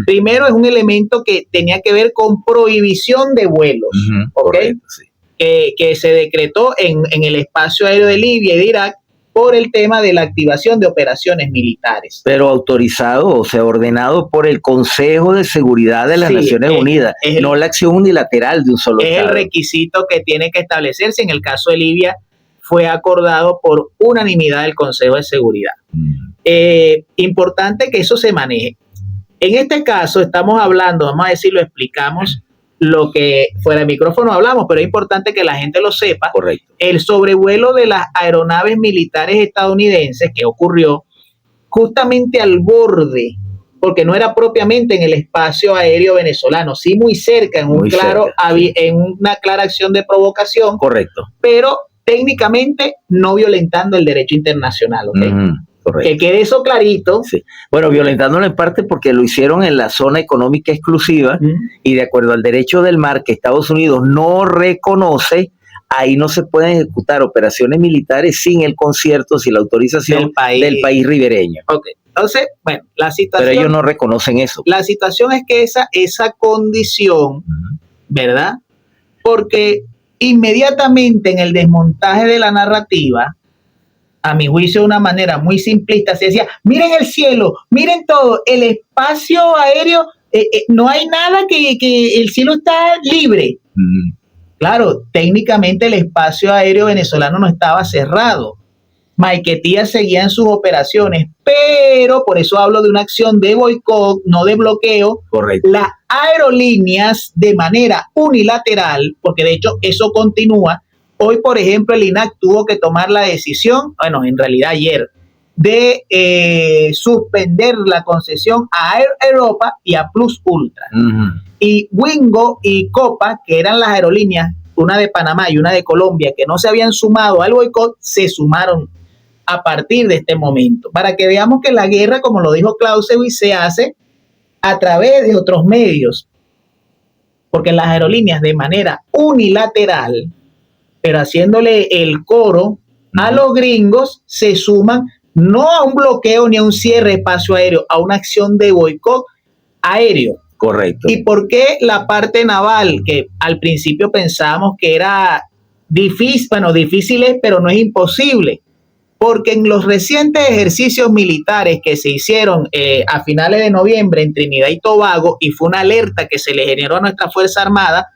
Primero es un elemento que tenía que ver con prohibición de vuelos, ¿okay? Correcto, sí. Que se decretó en el espacio aéreo de Libia y de Irak por el tema de la activación de operaciones militares. Pero autorizado, o sea, ordenado por el Consejo de Seguridad de las Naciones Unidas, no la acción unilateral de un solo Estado. Es el requisito que tiene que establecerse. En el caso de Libia fue acordado por unanimidad del Consejo de Seguridad. Importante que eso se maneje. En este caso estamos hablando, vamos a decirlo, explicamos lo que fuera de micrófono hablamos, pero es importante que la gente lo sepa. Correcto. El sobrevuelo de las aeronaves militares estadounidenses que ocurrió justamente al borde, porque no era propiamente en el espacio aéreo venezolano, sí muy cerca, en una clara acción de provocación. Correcto. Pero técnicamente no violentando el derecho internacional, ¿ok? Correcto. Que quede eso clarito. Sí. Bueno, violentándolo en parte porque lo hicieron en la zona económica exclusiva y de acuerdo al derecho del mar que Estados Unidos no reconoce, ahí no se pueden ejecutar operaciones militares sin el concierto, sin la autorización del país ribereño. Ok, entonces, bueno, la situación... Pero ellos no reconocen eso. La situación es que esa condición, ¿verdad? Porque inmediatamente en el desmontaje de la narrativa, a mi juicio de una manera muy simplista, se decía, miren el cielo, miren todo, el espacio aéreo, no hay nada que el cielo está libre. Claro, técnicamente el espacio aéreo venezolano no estaba cerrado. Maiquetía seguía en sus operaciones, pero por eso hablo de una acción de boicot, no de bloqueo. Correcto. Las aerolíneas de manera unilateral, porque de hecho eso continúa. Hoy, por ejemplo, el INAC tuvo que tomar la decisión, bueno, en realidad ayer, de suspender la concesión a Air Europa y a Plus Ultra. Y Wingo y Copa, que eran las aerolíneas, una de Panamá y una de Colombia, que no se habían sumado al boicot, se sumaron a partir de este momento. Para que veamos que la guerra, como lo dijo Clausewitz, se hace a través de otros medios. Porque las aerolíneas de manera unilateral, pero haciéndole el coro, a los gringos se suman no a un bloqueo ni a un cierre de espacio aéreo, a una acción de boicot aéreo. Correcto. ¿Y por qué la parte naval, que al principio pensábamos que era difícil, bueno, difícil es, pero no es imposible? Porque en los recientes ejercicios militares que se hicieron a finales de noviembre en Trinidad y Tobago, y fue una alerta que se le generó a nuestra Fuerza Armada,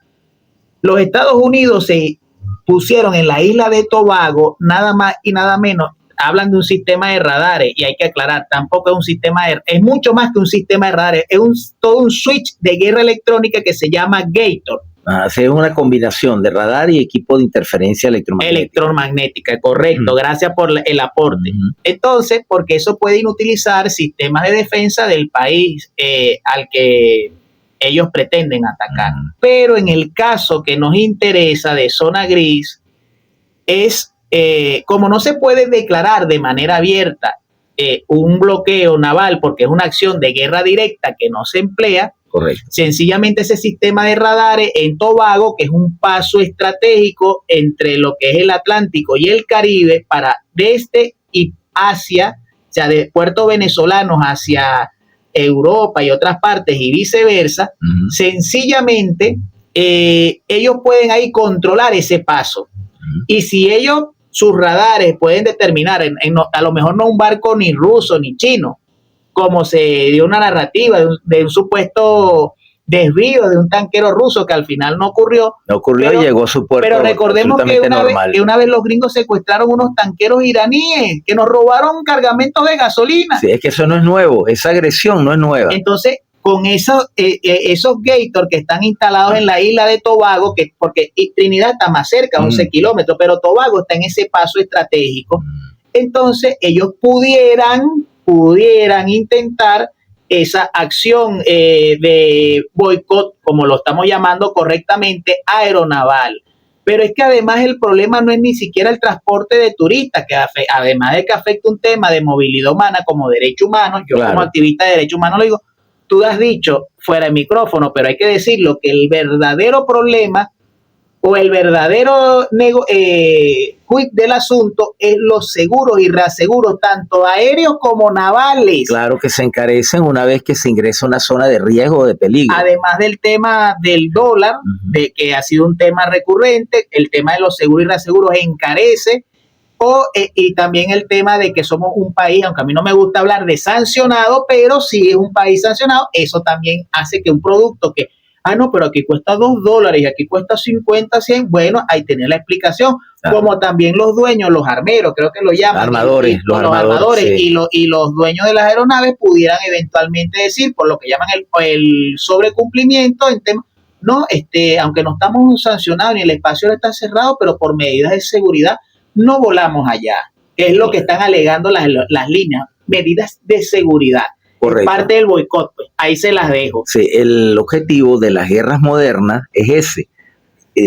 los Estados Unidos se pusieron en la isla de Tobago, nada más y nada menos, hablan de un sistema de radares, y hay que aclarar, tampoco es un sistema es mucho más que un sistema de radares, es todo un switch de guerra electrónica que se llama Gator. Es una combinación de radar y equipo de interferencia electromagnética, correcto, gracias por el aporte. Entonces, porque eso puede inutilizar sistemas de defensa del país al que ellos pretenden atacar. Pero en el caso que nos interesa de zona gris, es como no se puede declarar de manera abierta un bloqueo naval porque es una acción de guerra directa que no se emplea. Correcto. Sencillamente ese sistema de radares en Tobago, que es un paso estratégico entre lo que es el Atlántico y el Caribe, para desde y hacia, o sea, de puertos venezolanos hacia Europa y otras partes y viceversa, sencillamente ellos pueden ahí controlar ese paso. Y si ellos, sus radares pueden determinar, a lo mejor no un barco ni ruso ni chino, como se dio una narrativa de un supuesto desvío de un tanquero ruso que al final no ocurrió. No ocurrió y llegó a su puerto. Pero recordemos que una vez los gringos secuestraron unos tanqueros iraníes que nos robaron cargamentos de gasolina. Sí, es que eso no es nuevo, esa agresión no es nueva. Entonces, con esos Gator que están instalados en la isla de Tobago, porque Trinidad está más cerca, 11 kilómetros, pero Tobago está en ese paso estratégico, entonces ellos pudieran intentar esa acción de boicot, como lo estamos llamando correctamente, aeronaval. Pero es que además el problema no es ni siquiera el transporte de turistas, que además de que afecta un tema de movilidad humana como derecho humano, yo como activista de derechos humanos lo digo, tú has dicho fuera de micrófono, pero hay que decirlo, que el verdadero problema o el verdadero quid del asunto es los seguros y reaseguros, tanto aéreos como navales. Claro que se encarecen una vez que se ingresa a una zona de riesgo o de peligro. Además del tema del dólar, de que ha sido un tema recurrente, el tema de los seguros y reaseguros encarece, y también el tema de que somos un país, aunque a mí no me gusta hablar de sancionado, pero si es un país sancionado, eso también hace que un producto que no, pero aquí cuesta $2 y aquí cuesta 50, 100, bueno, ahí tiene la explicación, como también los dueños, los armeros, creo que lo llaman, los armadores sí. y los dueños de las aeronaves pudieran eventualmente decir, por lo que llaman el sobrecumplimiento en tema, no, aunque no estamos sancionados ni el espacio está cerrado, pero por medidas de seguridad no volamos allá, que es lo que están alegando las líneas, medidas de seguridad. Correcto. Parte del boicot, pues, ahí se las dejo. Sí, el objetivo de las guerras modernas es ese,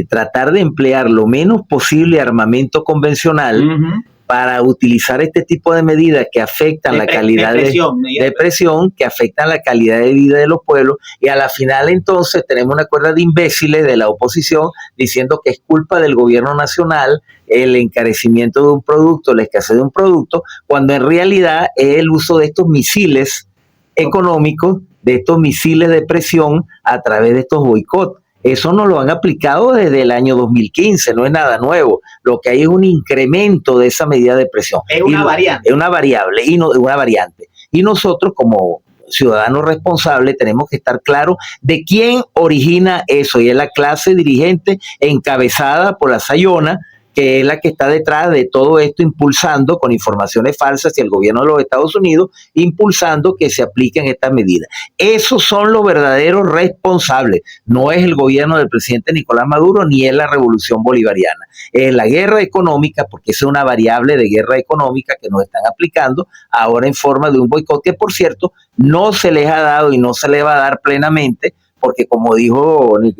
tratar de emplear lo menos posible armamento convencional para utilizar este tipo de medidas que afectan la calidad de presión, que afectan la calidad de vida de los pueblos, y a la final entonces tenemos una cuerda de imbéciles de la oposición diciendo que es culpa del gobierno nacional el encarecimiento de un producto, la escasez de un producto, cuando en realidad es el uso de estos misiles económicos, de estos misiles de presión a través de estos boicots. Eso no lo han aplicado desde el año 2015, no es nada nuevo. Lo que hay es un incremento de esa medida de presión. Es una variante. Es una variable, una variante. Y nosotros como ciudadanos responsables tenemos que estar claros de quién origina eso, y es la clase dirigente encabezada por la Sayona, que es la que está detrás de todo esto, impulsando con informaciones falsas, y el gobierno de los Estados Unidos impulsando que se apliquen estas medidas. Esos son los verdaderos responsables, no es el gobierno del presidente Nicolás Maduro ni es la revolución bolivariana, es la guerra económica, porque es una variable de guerra económica que nos están aplicando ahora en forma de un boicot que, por cierto, no se les ha dado y no se les va a dar plenamente, porque como dijo el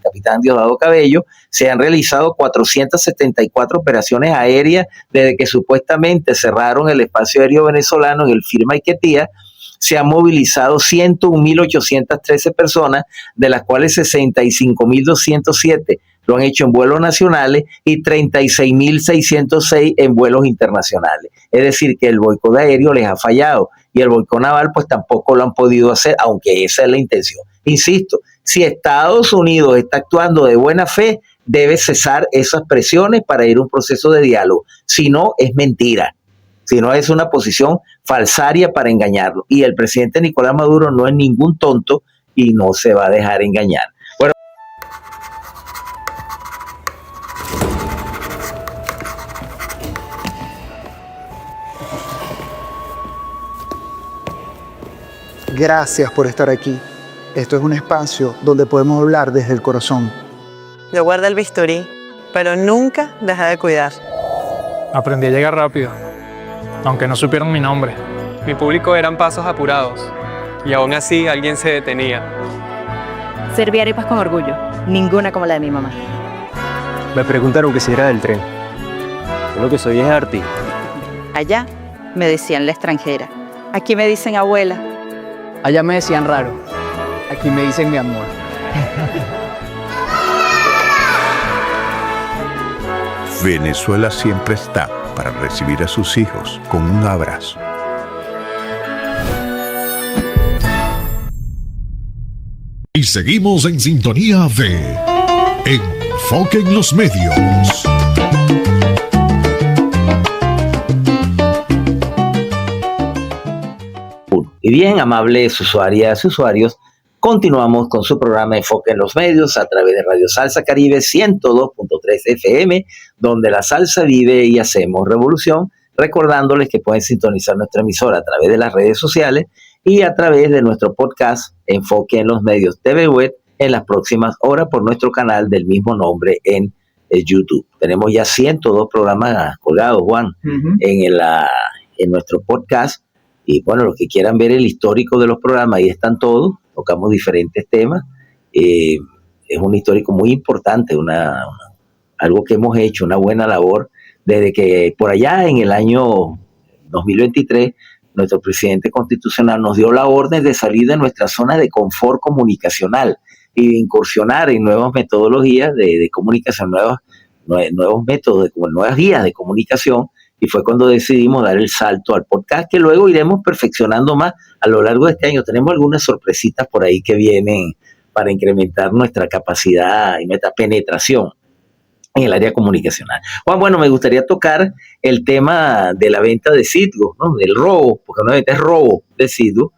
capitán Diosdado Cabello, se han realizado 474 operaciones aéreas desde que supuestamente cerraron el espacio aéreo venezolano en el Firma Iquetía. Se han movilizado 101.813 personas, de las cuales 65.207 lo han hecho en vuelos nacionales y 36.606 en vuelos internacionales. Es decir, que el boicot aéreo les ha fallado y el boicot naval pues tampoco lo han podido hacer, aunque esa es la intención. Insisto, si Estados Unidos está actuando de buena fe, debe cesar esas presiones para ir a un proceso de diálogo. Si no, es mentira. Si no, es una posición falsaria para engañarlo. Y el presidente Nicolás Maduro no es ningún tonto y no se va a dejar engañar. Bueno, gracias por estar aquí. Esto es un espacio donde podemos hablar desde el corazón. Yo guardé el bisturí, pero nunca dejé de cuidar. Aprendí a llegar rápido, aunque no supieron mi nombre. Mi público eran pasos apurados, y aún así alguien se detenía. Serví arepas con orgullo, ninguna como la de mi mamá. Me preguntaron que si era del tren. Yo lo que soy es arti. Allá me decían la extranjera, aquí me dicen abuela. Allá me decían raro, aquí me dicen mi amor. Venezuela siempre está para recibir a sus hijos con un abrazo. Y seguimos en sintonía de Enfoque en los Medios. y bien, amables usuarias y usuarios, continuamos con su programa Enfoque en los Medios a través de Radio Salsa Caribe 102.3 FM, donde la salsa vive y hacemos revolución, recordándoles que pueden sintonizar nuestra emisora a través de las redes sociales y a través de nuestro podcast Enfoque en los Medios TV Web en las próximas horas por nuestro canal del mismo nombre en YouTube. Tenemos ya 102 programas colgados, Juan, en nuestro podcast. Y bueno, los que quieran ver el histórico de los programas, ahí están todos, tocamos diferentes temas. Es un histórico muy importante, algo que hemos hecho, una buena labor, desde que por allá en el año 2023, nuestro presidente constitucional nos dio la orden de salir de nuestra zona de confort comunicacional y de incursionar en nuevas metodologías de comunicación, nuevos métodos, nuevas vías de comunicación. Y fue cuando decidimos dar el salto al podcast, que luego iremos perfeccionando más a lo largo de este año. Tenemos algunas sorpresitas por ahí que vienen para incrementar nuestra capacidad y nuestra penetración en el área comunicacional. Juan, bueno, me gustaría tocar el tema de la venta de Citgo, ¿no? Del robo, porque no es robo de Citgo,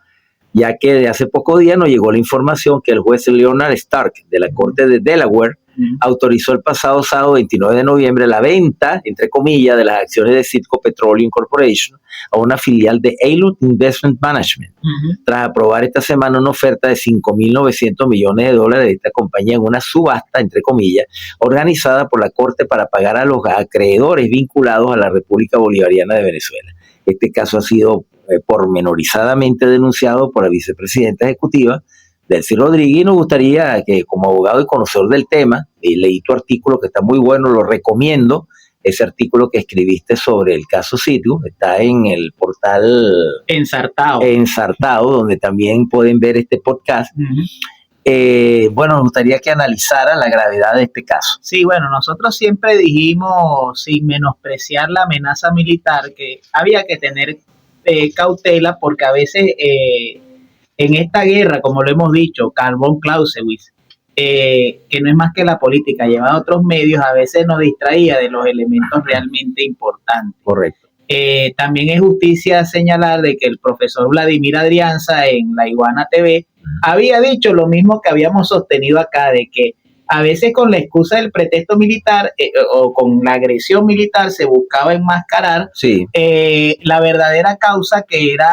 ya que de hace pocos días nos llegó la información que el juez Leonard Stark de la Corte de Delaware autorizó el pasado sábado 29 de noviembre la venta, entre comillas, de las acciones de Citgo Petroleum Corporation a una filial de Alon Investment Management, tras aprobar esta semana una oferta de $5.900 millones de esta compañía en una subasta, entre comillas, organizada por la Corte para pagar a los acreedores vinculados a la República Bolivariana de Venezuela. Este caso ha sido pormenorizadamente denunciado por la vicepresidenta ejecutiva Delcy Rodríguez, y nos gustaría que, como abogado y conocedor del tema, leí tu artículo que está muy bueno, lo recomiendo, ese artículo que escribiste sobre el caso Citgo, está en el portal Ensartado, donde también pueden ver este podcast. Bueno, nos gustaría que analizara la gravedad de este caso. Sí, bueno, nosotros siempre dijimos, sin menospreciar la amenaza militar, que había que tener cautela, porque a veces en esta guerra, como lo hemos dicho, Karl von Clausewitz, que no es más que la política llevada a otros medios, a veces nos distraía de los elementos realmente importantes. Correcto. También es justicia señalar de que el profesor Vladimir Adrianza en La Iguana TV había dicho lo mismo que habíamos sostenido acá, de que a veces con la excusa del pretexto militar o con la agresión militar se buscaba enmascarar la verdadera causa, que era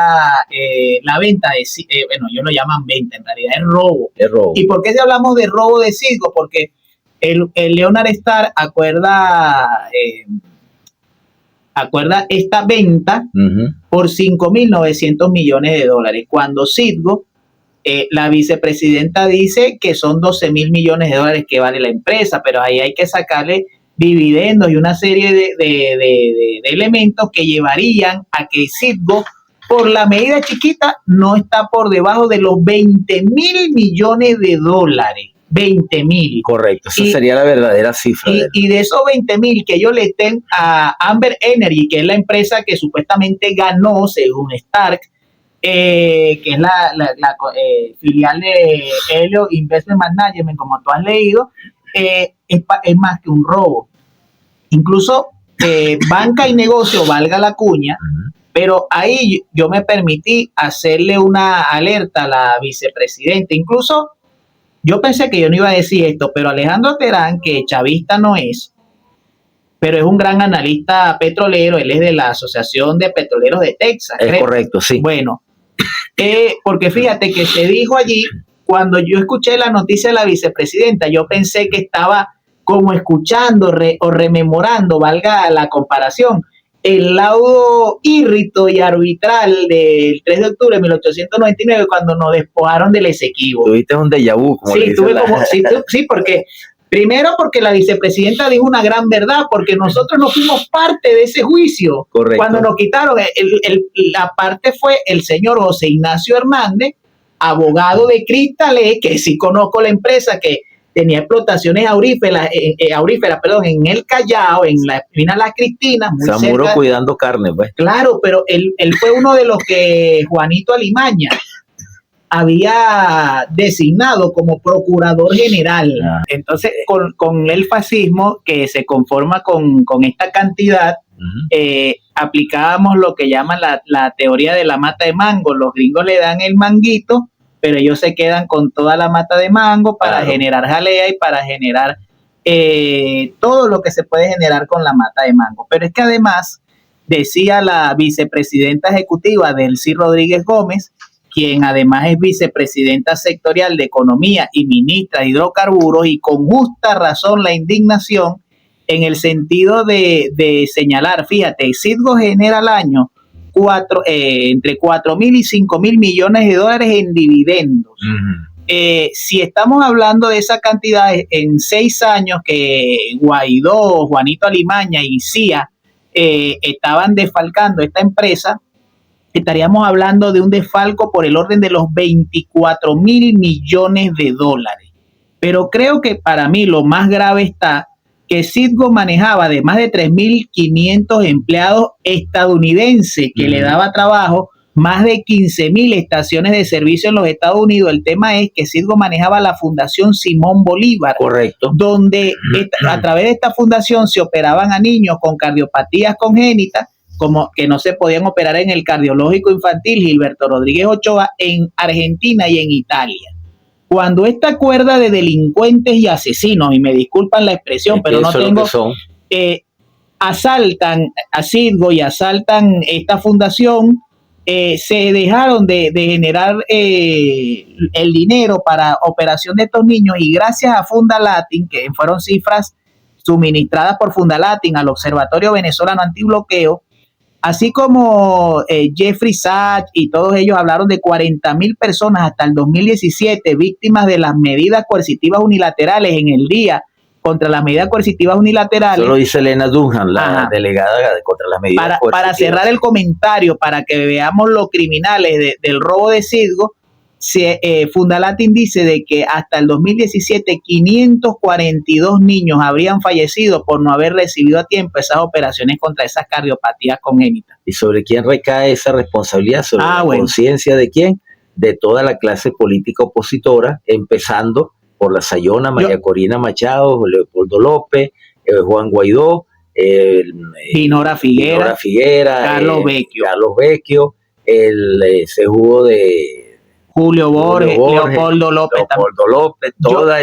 la venta de bueno, ellos lo llaman venta, en realidad es robo. ¿Y por qué si hablamos de robo de Citgo? Porque el Leonard Starr acuerda esta venta por $5.900 millones, cuando Citgo, la vicepresidenta dice que son $12.000 millones que vale la empresa, pero ahí hay que sacarle dividendos y una serie de elementos que llevarían a que Citgo, por la medida chiquita, no está por debajo de los $20.000 millones. 20.000. Correcto, esa sería la verdadera cifra. Y de esos 20.000 que ellos le den a Amber Energy, que es la empresa que supuestamente ganó, según Stark, que es la filial de Helio Investment Management, como tú has leído, es más que un robo. Incluso banca y negocio, valga la cuña, pero ahí yo me permití hacerle una alerta a la vicepresidenta. Incluso yo pensé que yo no iba a decir esto, pero Alejandro Terán, que chavista no es, pero es un gran analista petrolero, él es de la Asociación de Petroleros de Texas. Es correcto, sí. Bueno, porque fíjate que se dijo allí, cuando yo escuché la noticia de la vicepresidenta, yo pensé que estaba como escuchando o rememorando, valga la comparación, el laudo írrito y arbitral del 3 de octubre de 1899, cuando nos despojaron del Esequibo. Tuviste un déjà vu, como sí, porque primero porque la vicepresidenta dijo una gran verdad, porque nosotros no fuimos parte de ese juicio. Correcto. Cuando nos quitaron, la parte fue el señor José Ignacio Hernández, abogado de Cristale, que sí conozco la empresa, que tenía explotaciones auríferas, en el Callao, en la esquina Las Cristinas, muy Zamuro cerca. cuidando carne, pues. Claro, pero él fue uno de los que Juanito Alimaña había designado como procurador general. Entonces, con el fascismo, que se conforma con esta cantidad, aplicábamos lo que llaman la teoría de la mata de mango. Los gringos le dan el manguito, pero ellos se quedan con toda la mata de mango para generar jalea y para generar todo lo que se puede generar con la mata de mango. Pero es que además, decía la vicepresidenta ejecutiva Delcy Rodríguez Gómez, quien además es vicepresidenta sectorial de Economía y ministra de Hidrocarburos, y con justa razón la indignación en el sentido de señalar, fíjate, Citgo genera al año entre 4.000 y 5.000 millones de dólares en dividendos. Si estamos hablando de esa cantidad en 6 años que Guaidó, Juanito Alimaña y CIA estaban desfalcando esta empresa, estaríamos hablando de un desfalco por el orden de los 24.000 millones de dólares. Pero creo que para mí lo más grave está que Citgo manejaba además de 3.500 empleados estadounidenses que le daba trabajo, más de 15.000 estaciones de servicio en los Estados Unidos. El tema es que Citgo manejaba la Fundación Simón Bolívar. Correcto. Donde a través de esta fundación se operaban a niños con cardiopatías congénitas, como que no se podían operar en el cardiológico infantil Gilberto Rodríguez Ochoa, en Argentina y en Italia. Cuando esta cuerda de delincuentes y asesinos, y me disculpan la expresión, pero no tengo, asaltan a Citgo y asaltan esta fundación, se dejaron de generar el dinero para operación de estos niños, y gracias a Fundalatin, que fueron cifras suministradas por Fundalatin al Observatorio Venezolano Antibloqueo, así como Jeffrey Sachs y todos ellos hablaron de 40.000 personas hasta el 2017 víctimas de las medidas coercitivas unilaterales en el día contra las medidas coercitivas unilaterales. Eso lo dice Elena Dunham, la delegada contra las medidas coercitivas. Para cerrar el comentario, para que veamos los criminales del robo de Citgo, Fundalatin dice de que hasta el 2017 542 niños habrían fallecido por no haber recibido a tiempo esas operaciones contra esas cardiopatías congénitas. ¿Y sobre quién recae esa responsabilidad? ¿Sobre la conciencia de quién? De toda la clase política opositora, empezando por la Sayona, María Corina Machado, Leopoldo López, Juan Guaidó, Dinora Figuera, Carlos Vecchio, ese jugo de Julio Borges, Leopoldo López.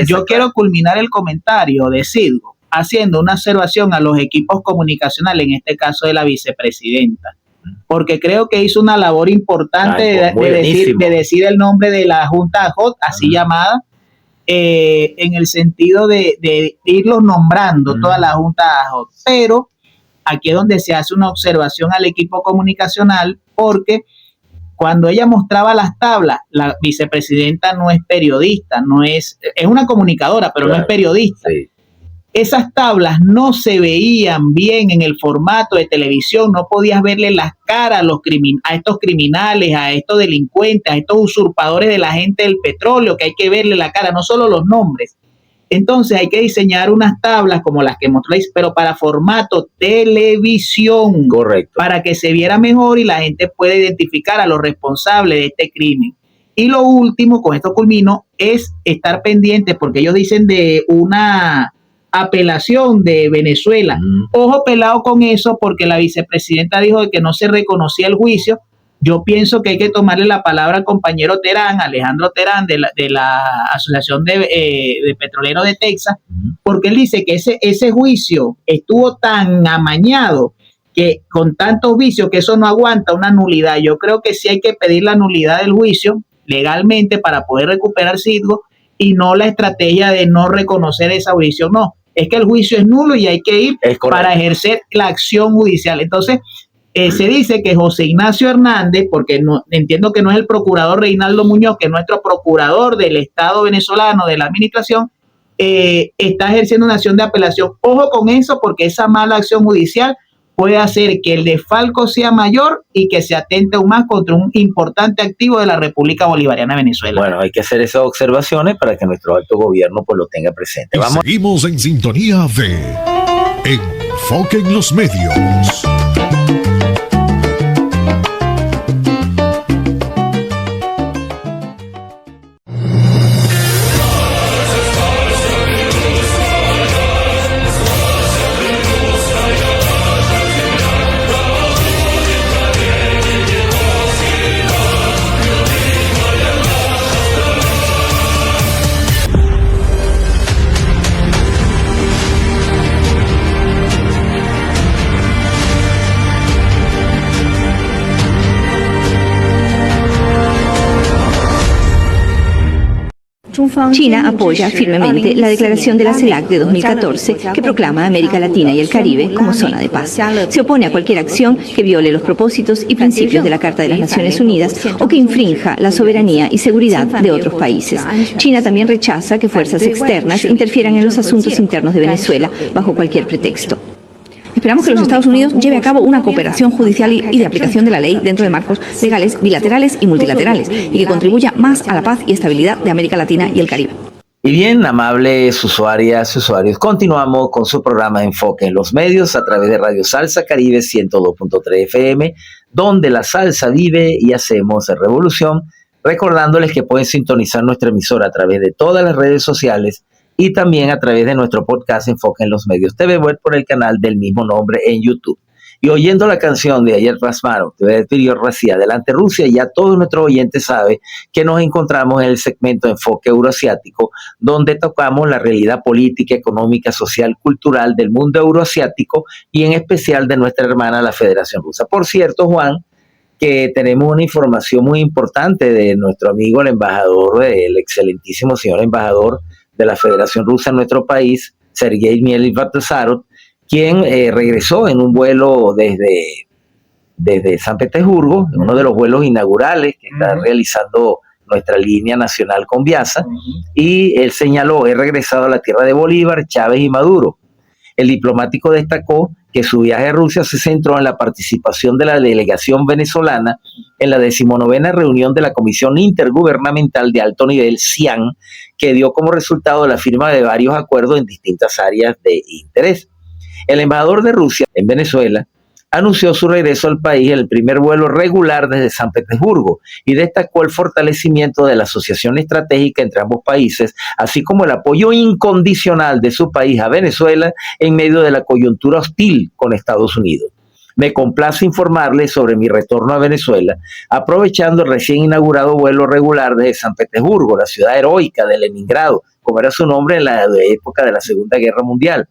Yo quiero culminar el comentario de Citgo haciendo una observación a los equipos comunicacionales, en este caso de la vicepresidenta, porque creo que hizo una labor importante de decir el nombre de la Junta AJOT, así llamada, en el sentido de irlos nombrando toda la Junta AJOT. Pero aquí es donde se hace una observación al equipo comunicacional, porque cuando ella mostraba las tablas, la vicepresidenta no es periodista, es una comunicadora, pero no es periodista. Sí. esas tablas no se veían bien en el formato de televisión, no podías verle las caras a estos criminales, a estos delincuentes, a estos usurpadores de la gente del petróleo, que hay que verle la cara, no solo los nombres. Entonces hay que diseñar unas tablas como las que mostró, pero para formato televisión. Correcto. Para que se viera mejor y la gente pueda identificar a los responsables de este crimen. Y lo último, con esto culmino, es estar pendientes, porque ellos dicen de una apelación de Venezuela. Ojo pelado con eso, porque la vicepresidenta dijo de que no se reconocía el juicio. Yo pienso que hay que tomarle la palabra al compañero Terán, Alejandro Terán, de la Asociación de Petroleros de Texas, porque él dice que ese juicio estuvo tan amañado, que con tantos vicios, que eso no aguanta una nulidad. Yo creo que sí hay que pedir la nulidad del juicio legalmente para poder recuperar Citgo, y no la estrategia de no reconocer esa jurisdicción. No, es que el juicio es nulo y hay que ir para ejercer la acción judicial. Entonces, se dice que José Ignacio Hernández, porque no, entiendo que no es el procurador Reinaldo Muñoz, que es nuestro procurador del Estado venezolano, de la administración, está ejerciendo una acción de apelación. Ojo con eso, porque esa mala acción judicial puede hacer que el desfalco sea mayor y que se atente aún más contra un importante activo de la República Bolivariana de Venezuela. Bueno, hay que hacer esas observaciones para que nuestro alto gobierno pues lo tenga presente. Vamos. Seguimos en sintonía de Enfoque en los Medios. China apoya firmemente la declaración de la CELAC de 2014 que proclama a América Latina y el Caribe como zona de paz. Se opone a cualquier acción que viole los propósitos y principios de la Carta de las Naciones Unidas o que infrinja la soberanía y seguridad de otros países. China también rechaza que fuerzas externas interfieran en los asuntos internos de Venezuela bajo cualquier pretexto. Esperamos que los Estados Unidos lleve a cabo una cooperación judicial y de aplicación de la ley dentro de marcos legales bilaterales y multilaterales y que contribuya más a la paz y estabilidad de América Latina y el Caribe. Y bien, amables usuarias y usuarios, continuamos con su programa Enfoque en los Medios a través de Radio Salsa Caribe 102.3 FM, donde la salsa vive y hacemos revolución, recordándoles que pueden sintonizar nuestra emisora a través de todas las redes sociales y también a través de nuestro podcast Enfoque en los Medios TV web por el canal del mismo nombre en YouTube. Y oyendo la canción de Ayer Rasmaro, de Pirio Racía, Adelante Rusia, ya todos nuestros oyentes saben que nos encontramos en el segmento Enfoque Euroasiático, donde tocamos la realidad política, económica, social, cultural del mundo euroasiático y en especial de nuestra hermana, la Federación Rusa. Por cierto, Juan, que tenemos una información muy importante de nuestro amigo, el embajador, el excelentísimo señor embajador de la Federación Rusa en nuestro país, Sergei Mielnik-Baltasarov, quien regresó en un vuelo desde San Petersburgo, en uno de los vuelos inaugurales que está realizando nuestra línea nacional con Viasa, y él señaló: he regresado a la tierra de Bolívar, Chávez y Maduro. El diplomático destacó que su viaje a Rusia se centró en la participación de la delegación venezolana en la 19ª reunión de la Comisión Intergubernamental de Alto Nivel, CIAN, que dio como resultado la firma de varios acuerdos en distintas áreas de interés. El embajador de Rusia en Venezuela anunció su regreso al país en el primer vuelo regular desde San Petersburgo y destacó el fortalecimiento de la asociación estratégica entre ambos países, así como el apoyo incondicional de su país a Venezuela en medio de la coyuntura hostil con Estados Unidos. Me complace informarles sobre mi retorno a Venezuela, aprovechando el recién inaugurado vuelo regular desde San Petersburgo, la ciudad heroica de Leningrado, como era su nombre en la época de la Segunda Guerra Mundial.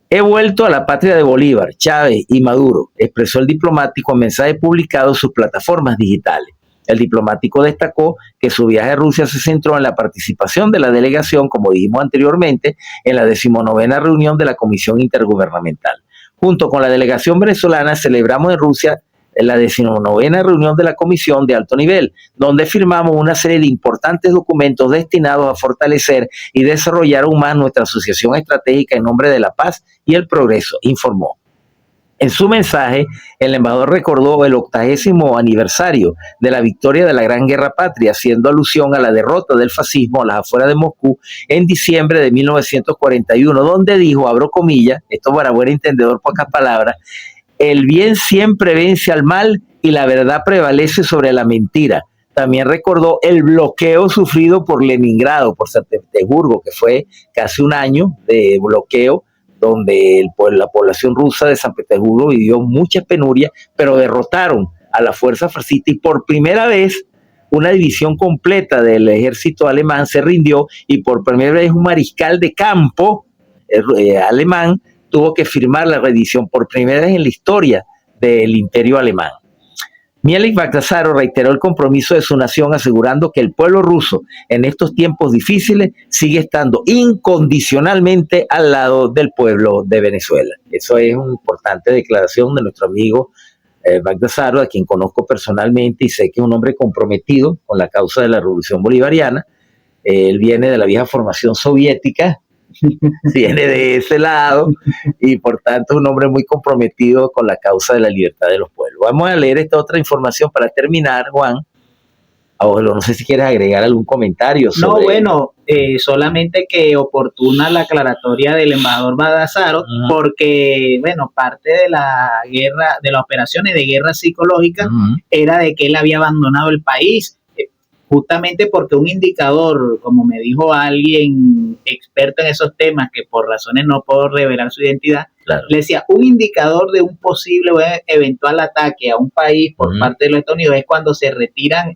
He vuelto a la patria de Bolívar, Chávez y Maduro, expresó el diplomático en mensaje publicado en sus plataformas digitales. El diplomático destacó que su viaje a Rusia se centró en la participación de la delegación, como dijimos anteriormente, en la 19ª reunión de la Comisión Intergubernamental. Junto con la delegación venezolana celebramos en Rusia la 19ª reunión de la Comisión de Alto Nivel, donde firmamos una serie de importantes documentos destinados a fortalecer y desarrollar aún más nuestra asociación estratégica en nombre de la paz y el progreso, informó. En su mensaje, el embajador recordó el 80º aniversario de la victoria de la Gran Guerra Patria, haciendo alusión a la derrota del fascismo a las afueras de Moscú en diciembre de 1941, donde dijo, abro comillas, esto para buen entendedor, pocas palabras, el bien siempre vence al mal y la verdad prevalece sobre la mentira. También recordó el bloqueo sufrido por Leningrado, por San Petersburgo, que fue casi un año de bloqueo, donde la población rusa de San Petersburgo vivió muchas penurias, pero derrotaron a la fuerza fascista y por primera vez una división completa del ejército alemán se rindió y por primera vez un mariscal de campo alemán tuvo que firmar la rendición por primera vez en la historia del imperio alemán. Mielik Bagdasarov reiteró el compromiso de su nación asegurando que el pueblo ruso en estos tiempos difíciles sigue estando incondicionalmente al lado del pueblo de Venezuela. Eso es una importante declaración de nuestro amigo Bagdasarov, a quien conozco personalmente y sé que es un hombre comprometido con la causa de la revolución bolivariana. Él viene de la vieja formación soviética, viene de ese lado y por tanto es un hombre muy comprometido con la causa de la libertad de los pueblos. Vamos a leer esta otra información para terminar, Juan. No sé si quieres agregar algún comentario sobre... No, bueno, solamente que oportuna la aclaratoria del embajador Bagdasarov, porque, bueno, parte de la guerra, de las operaciones de guerra psicológica era de que él había abandonado el país, justamente porque un indicador, como me dijo alguien experto en esos temas, que por razones no puedo revelar su identidad, claro, le decía, un indicador de un posible o eventual ataque a un país por parte de los Estados Unidos es cuando se retiran,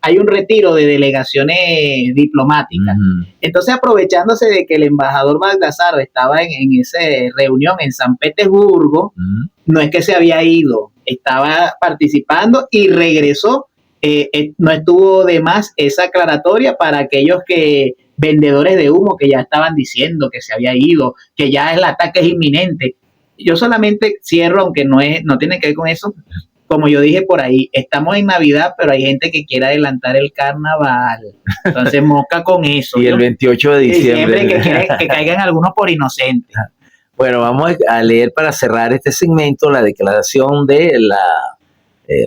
hay un retiro de delegaciones diplomáticas. Entonces, aprovechándose de que el embajador Bagdasarov estaba en esa reunión en San Petersburgo, no es que se había ido, estaba participando y regresó. No estuvo de más esa aclaratoria para aquellos vendedores de humo que ya estaban diciendo que se había ido, que ya el ataque es inminente. Yo solamente cierro, aunque no tiene que ver con eso, como yo dije por ahí, estamos en Navidad, pero hay gente que quiere adelantar el carnaval. Entonces mosca con eso. Y el 28 de diciembre. Que quiere que caigan algunos por inocentes. Bueno, vamos a leer para cerrar este segmento la declaración de la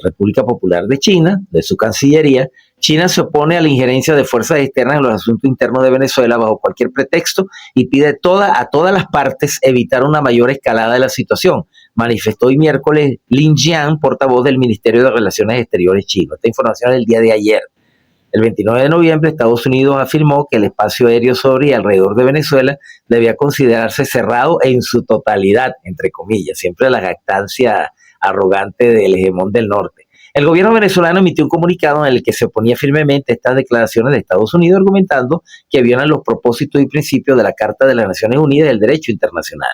República Popular de China, de su Cancillería. China se opone a la injerencia de fuerzas externas en los asuntos internos de Venezuela bajo cualquier pretexto y pide a todas las partes evitar una mayor escalada de la situación, manifestó hoy miércoles Lin Jian, portavoz del Ministerio de Relaciones Exteriores chino. Esta información es del día de ayer. El 29 de noviembre, Estados Unidos afirmó que el espacio aéreo sobre y alrededor de Venezuela debía considerarse cerrado en su totalidad, entre comillas, siempre la jactancia arrogante del hegemón del norte. El gobierno venezolano emitió un comunicado en el que se oponía firmemente a estas declaraciones de Estados Unidos, argumentando que violan los propósitos y principios de la Carta de las Naciones Unidas y del Derecho Internacional.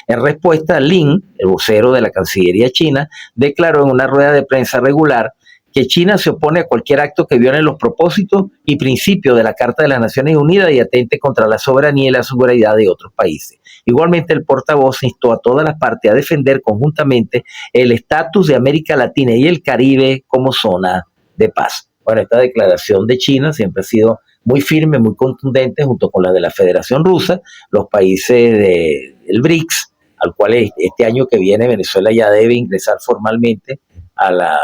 En respuesta, Lin, el vocero de la Cancillería china, declaró en una rueda de prensa regular que China se opone a cualquier acto que viole los propósitos y principios de la Carta de las Naciones Unidas y atente contra la soberanía y la seguridad de otros países. Igualmente, el portavoz instó a todas las partes a defender conjuntamente el estatus de América Latina y el Caribe como zona de paz. Bueno, esta declaración de China siempre ha sido muy firme, muy contundente, junto con la de la Federación Rusa, los países del BRICS, al cual este año que viene Venezuela ya debe ingresar formalmente a la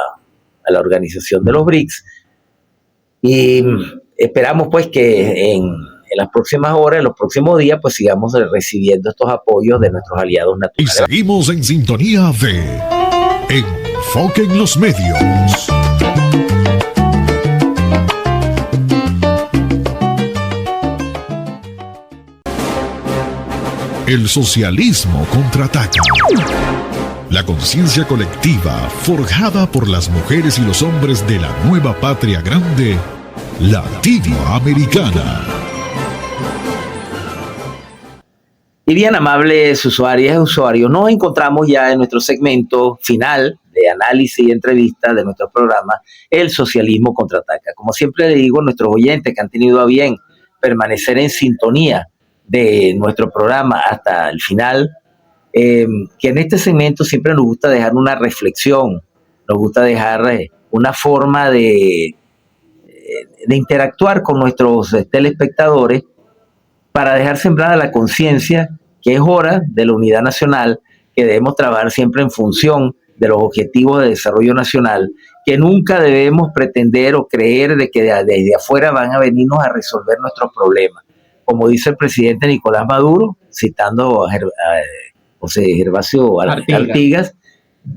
organización de los BRICS. Y esperamos pues que en las próximas horas, en los próximos días, pues sigamos recibiendo estos apoyos de nuestros aliados naturales. Y seguimos en sintonía de Enfoque en los Medios. El socialismo contraataca. La conciencia colectiva forjada por las mujeres y los hombres de la nueva patria grande, latinoamericana. Y bien, amables usuarias y usuarios, nos encontramos ya en nuestro segmento final de análisis y entrevista de nuestro programa, El Socialismo Contraataca. Como siempre le digo a nuestros oyentes que han tenido a bien permanecer en sintonía de nuestro programa hasta el final, que en este segmento siempre nos gusta dejar una reflexión nos gusta dejar una forma de interactuar con nuestros telespectadores para dejar sembrada la conciencia que es hora de la unidad nacional, que debemos trabajar siempre en función de los objetivos de desarrollo nacional, que nunca debemos pretender o creer de que desde afuera van a venirnos a resolver nuestros problemas. Como dice el presidente Nicolás Maduro, citando a José Gervasio Artigas,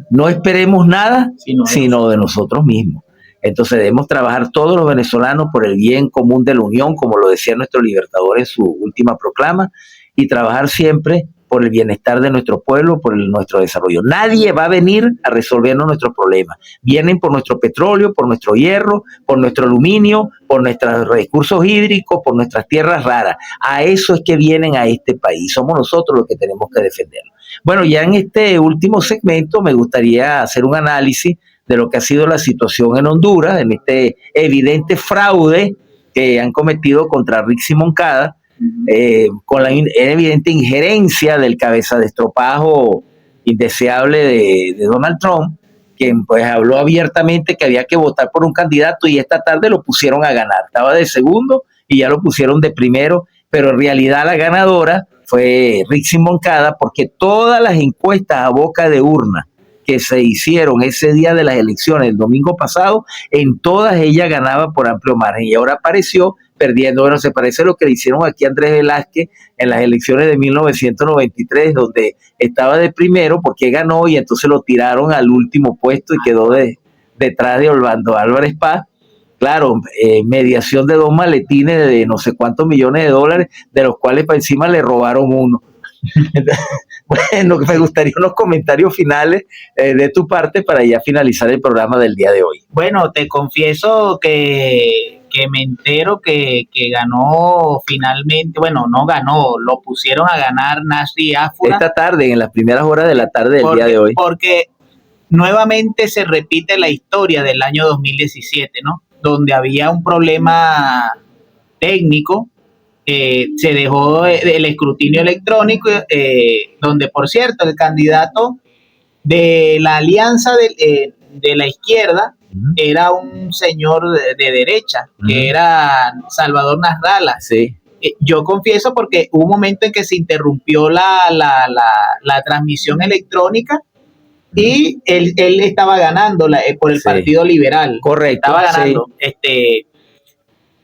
no esperemos nada sino de nosotros mismos. Entonces debemos trabajar todos los venezolanos por el bien común de la unión, como lo decía nuestro libertador en su última proclama, y trabajar siempre por el bienestar de nuestro pueblo, por nuestro desarrollo. Nadie va a venir a resolvernos nuestros problemas. Vienen por nuestro petróleo, por nuestro hierro, por nuestro aluminio, por nuestros recursos hídricos, por nuestras tierras raras. A eso es que vienen a este país. Somos nosotros los que tenemos que defenderlo. Bueno, ya en este último segmento me gustaría hacer un análisis de lo que ha sido la situación en Honduras, en este evidente fraude que han cometido contra Rixi Moncada, con la evidente injerencia del cabeza de estropajo indeseable de Donald Trump, quien pues habló abiertamente que había que votar por un candidato y esta tarde lo pusieron a ganar. Estaba de segundo y ya lo pusieron de primero, pero en realidad la ganadora fue Rixi Moncada, porque todas las encuestas a boca de urna que se hicieron ese día de las elecciones, el domingo pasado, en todas ellas ganaba por amplio margen y ahora apareció perdiendo. Bueno, se parece a lo que le hicieron aquí a Andrés Velázquez en las elecciones de 1993, donde estaba de primero porque ganó y entonces lo tiraron al último puesto y quedó detrás de Orlando Álvarez Paz. Claro, mediación de 2 maletines de no sé cuántos millones de dólares, de los cuales para encima le robaron uno. Bueno, me gustaría unos comentarios finales de tu parte para ya finalizar el programa del día de hoy. Bueno, te confieso que me entero que ganó finalmente, bueno, no ganó, lo pusieron a ganar Nasri Áfura. Esta tarde, en las primeras horas de la tarde del día de hoy. Porque nuevamente se repite la historia del año 2017, ¿no? Donde había un problema técnico. Se dejó el escrutinio electrónico, donde, por cierto, el candidato de la alianza de la izquierda era un señor de derecha, que era Salvador Nasralla. Sí. Yo confieso porque hubo un momento en que se interrumpió la transmisión electrónica y él estaba ganando por el Partido Liberal. Correcto. Estaba ganando. Sí.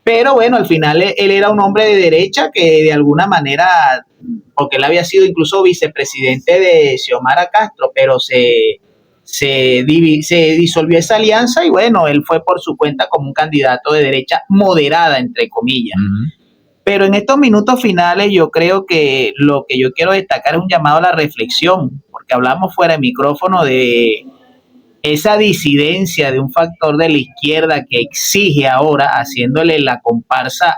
Pero bueno, al final él era un hombre de derecha que de alguna manera, porque él había sido incluso vicepresidente de Xiomara Castro, pero se disolvió esa alianza y bueno, él fue por su cuenta como un candidato de derecha moderada, entre comillas. Pero en estos minutos finales yo creo que lo que yo quiero destacar es un llamado a la reflexión, porque hablamos fuera de micrófono de esa disidencia de un factor de la izquierda que exige ahora, haciéndole la comparsa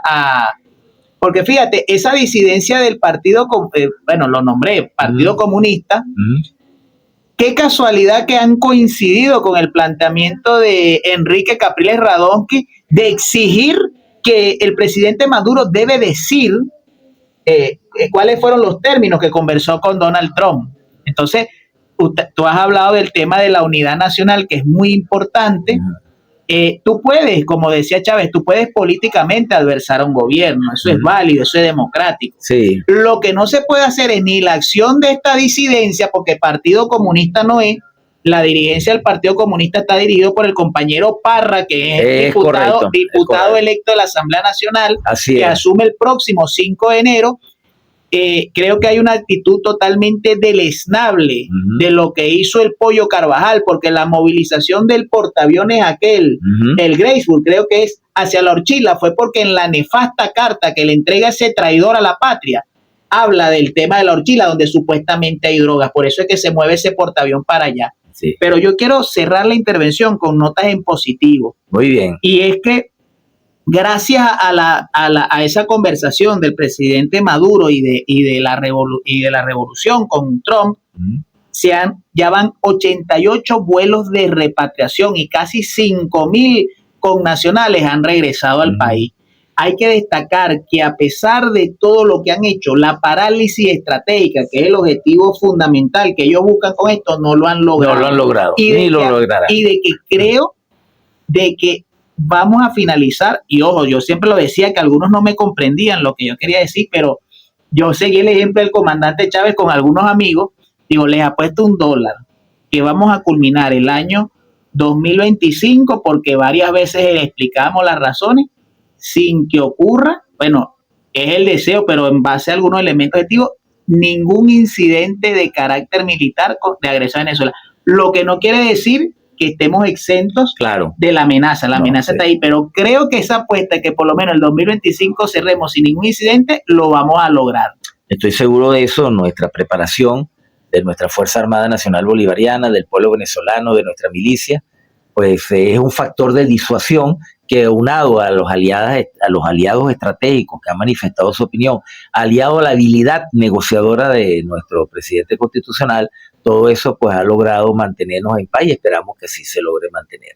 porque fíjate, esa disidencia del partido, bueno, lo nombré, Partido Comunista, qué casualidad que han coincidido con el planteamiento de Enrique Capriles Radonsky de exigir que el presidente Maduro debe decir cuáles fueron los términos que conversó con Donald Trump. Entonces, tú has hablado del tema de la unidad nacional, que es muy importante. Tú puedes, como decía Chávez, tú puedes políticamente adversar a un gobierno, eso es válido, eso es democrático. Sí. Lo que no se puede hacer es ni la acción de esta disidencia, porque Partido Comunista no es, la dirigencia del Partido Comunista está dirigido por el compañero Parra, que es diputado electo de la Asamblea Nacional, que asume el próximo 5 de enero. Creo que hay una actitud totalmente deleznable de lo que hizo el Pollo Carvajal, porque la movilización del portaaviones aquel, el Graceful, creo que es hacia la Orchila, fue porque en la nefasta carta que le entrega ese traidor a la patria, habla del tema de la Orchila, donde supuestamente hay drogas, por eso es que se mueve ese portaavión para allá. Sí. Pero yo quiero cerrar la intervención con notas en positivo. Muy bien. Y es que gracias a esa conversación del presidente Maduro y de la revolución con Trump, ya van 88 vuelos de repatriación y casi 5.000 connacionales han regresado al país. hay que destacar que a pesar de todo lo que han hecho, la parálisis estratégica, que es el objetivo fundamental que ellos buscan con esto, no lo han logrado. No lo han logrado, ni lo lograrán. Y de que creo de que vamos a finalizar, y ojo, yo siempre lo decía que algunos no me comprendían lo que yo quería decir, pero yo seguí el ejemplo del comandante Chávez con algunos amigos, digo, les apuesto $1 que vamos a culminar el año 2025 porque varias veces explicamos las razones sin que ocurra, bueno, es el deseo, pero en base a algunos elementos objetivos, ningún incidente de carácter militar de agresión a Venezuela. Lo que no quiere decir que estemos exentos de la amenaza. La amenaza está ahí, pero creo que esa apuesta que por lo menos el 2025 cerremos sin ningún incidente, lo vamos a lograr. Estoy seguro de eso. Nuestra preparación de nuestra Fuerza Armada Nacional Bolivariana, del pueblo venezolano, de nuestra milicia, pues es un factor de disuasión que, unado a los aliados estratégicos que han manifestado su opinión, aliado a la habilidad negociadora de nuestro presidente constitucional, todo eso pues ha logrado mantenernos en paz y esperamos que sí se logre mantener.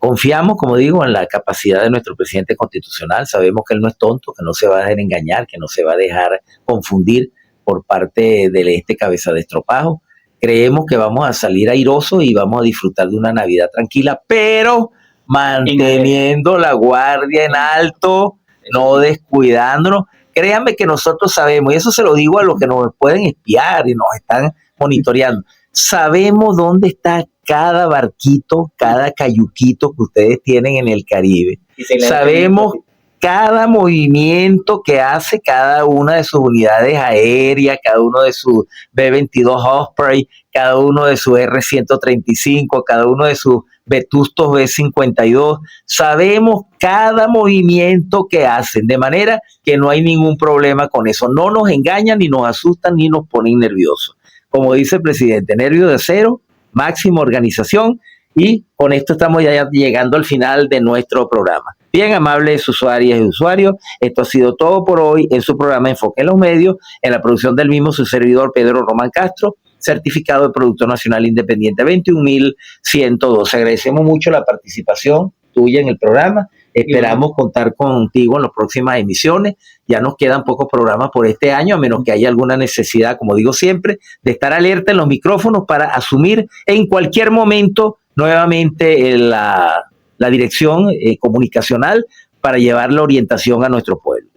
Confiamos, como digo, en la capacidad de nuestro presidente constitucional. Sabemos que él no es tonto, que no se va a dejar engañar, que no se va a dejar confundir por parte de este cabeza de estropajo. Creemos que vamos a salir airosos y vamos a disfrutar de una Navidad tranquila, pero manteniendo la guardia en alto, no descuidándonos. Créanme que nosotros sabemos, y eso se lo digo a los que nos pueden espiar y nos están monitoreando, sabemos dónde está cada barquito, cada cayuquito que ustedes tienen en el Caribe. Sabemos cada movimiento que hace cada una de sus unidades aéreas, cada uno de sus B-22 Osprey, cada uno de sus R-135, cada uno de sus vetustos B-52. Sabemos cada movimiento que hacen, de manera que no hay ningún problema con eso. No nos engañan, ni nos asustan, ni nos ponen nerviosos. Como dice el presidente, nervios de cero, máxima organización, y con esto estamos ya llegando al final de nuestro programa. Bien, amables usuarias y usuarios, esto ha sido todo por hoy en su programa Enfoque en los Medios, en la producción del mismo su servidor Pedro Román Castro, certificado de Productor Nacional Independiente 21112. Agradecemos mucho la participación tuya en el programa. Esperamos contar contigo en las próximas emisiones. Ya nos quedan pocos programas por este año, a menos que haya alguna necesidad, como digo siempre, de estar alerta en los micrófonos para asumir en cualquier momento nuevamente la dirección comunicacional para llevar la orientación a nuestro pueblo.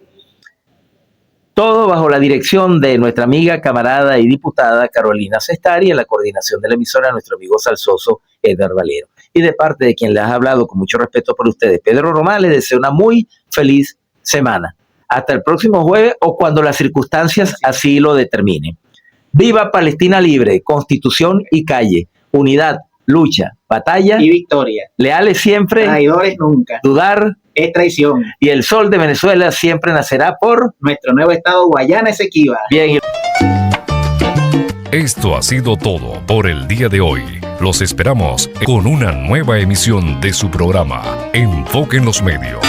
Todo bajo la dirección de nuestra amiga, camarada y diputada Carolina Cestari, en la coordinación de la emisora nuestro amigo salsoso Edgar Valero. Y de parte de quien les ha hablado con mucho respeto por ustedes, Pedro Román, les deseo una muy feliz semana. Hasta el próximo jueves o cuando las circunstancias así lo determinen. Viva Palestina libre, Constitución y calle, unidad, lucha, batalla y victoria. Leales siempre, traidores nunca. Dudar es traición. Y el sol de Venezuela siempre nacerá por nuestro nuevo estado Guayana Esequiba. Bien. Esto ha sido todo por el día de hoy. Los esperamos con una nueva emisión de su programa Enfoque en los Medios.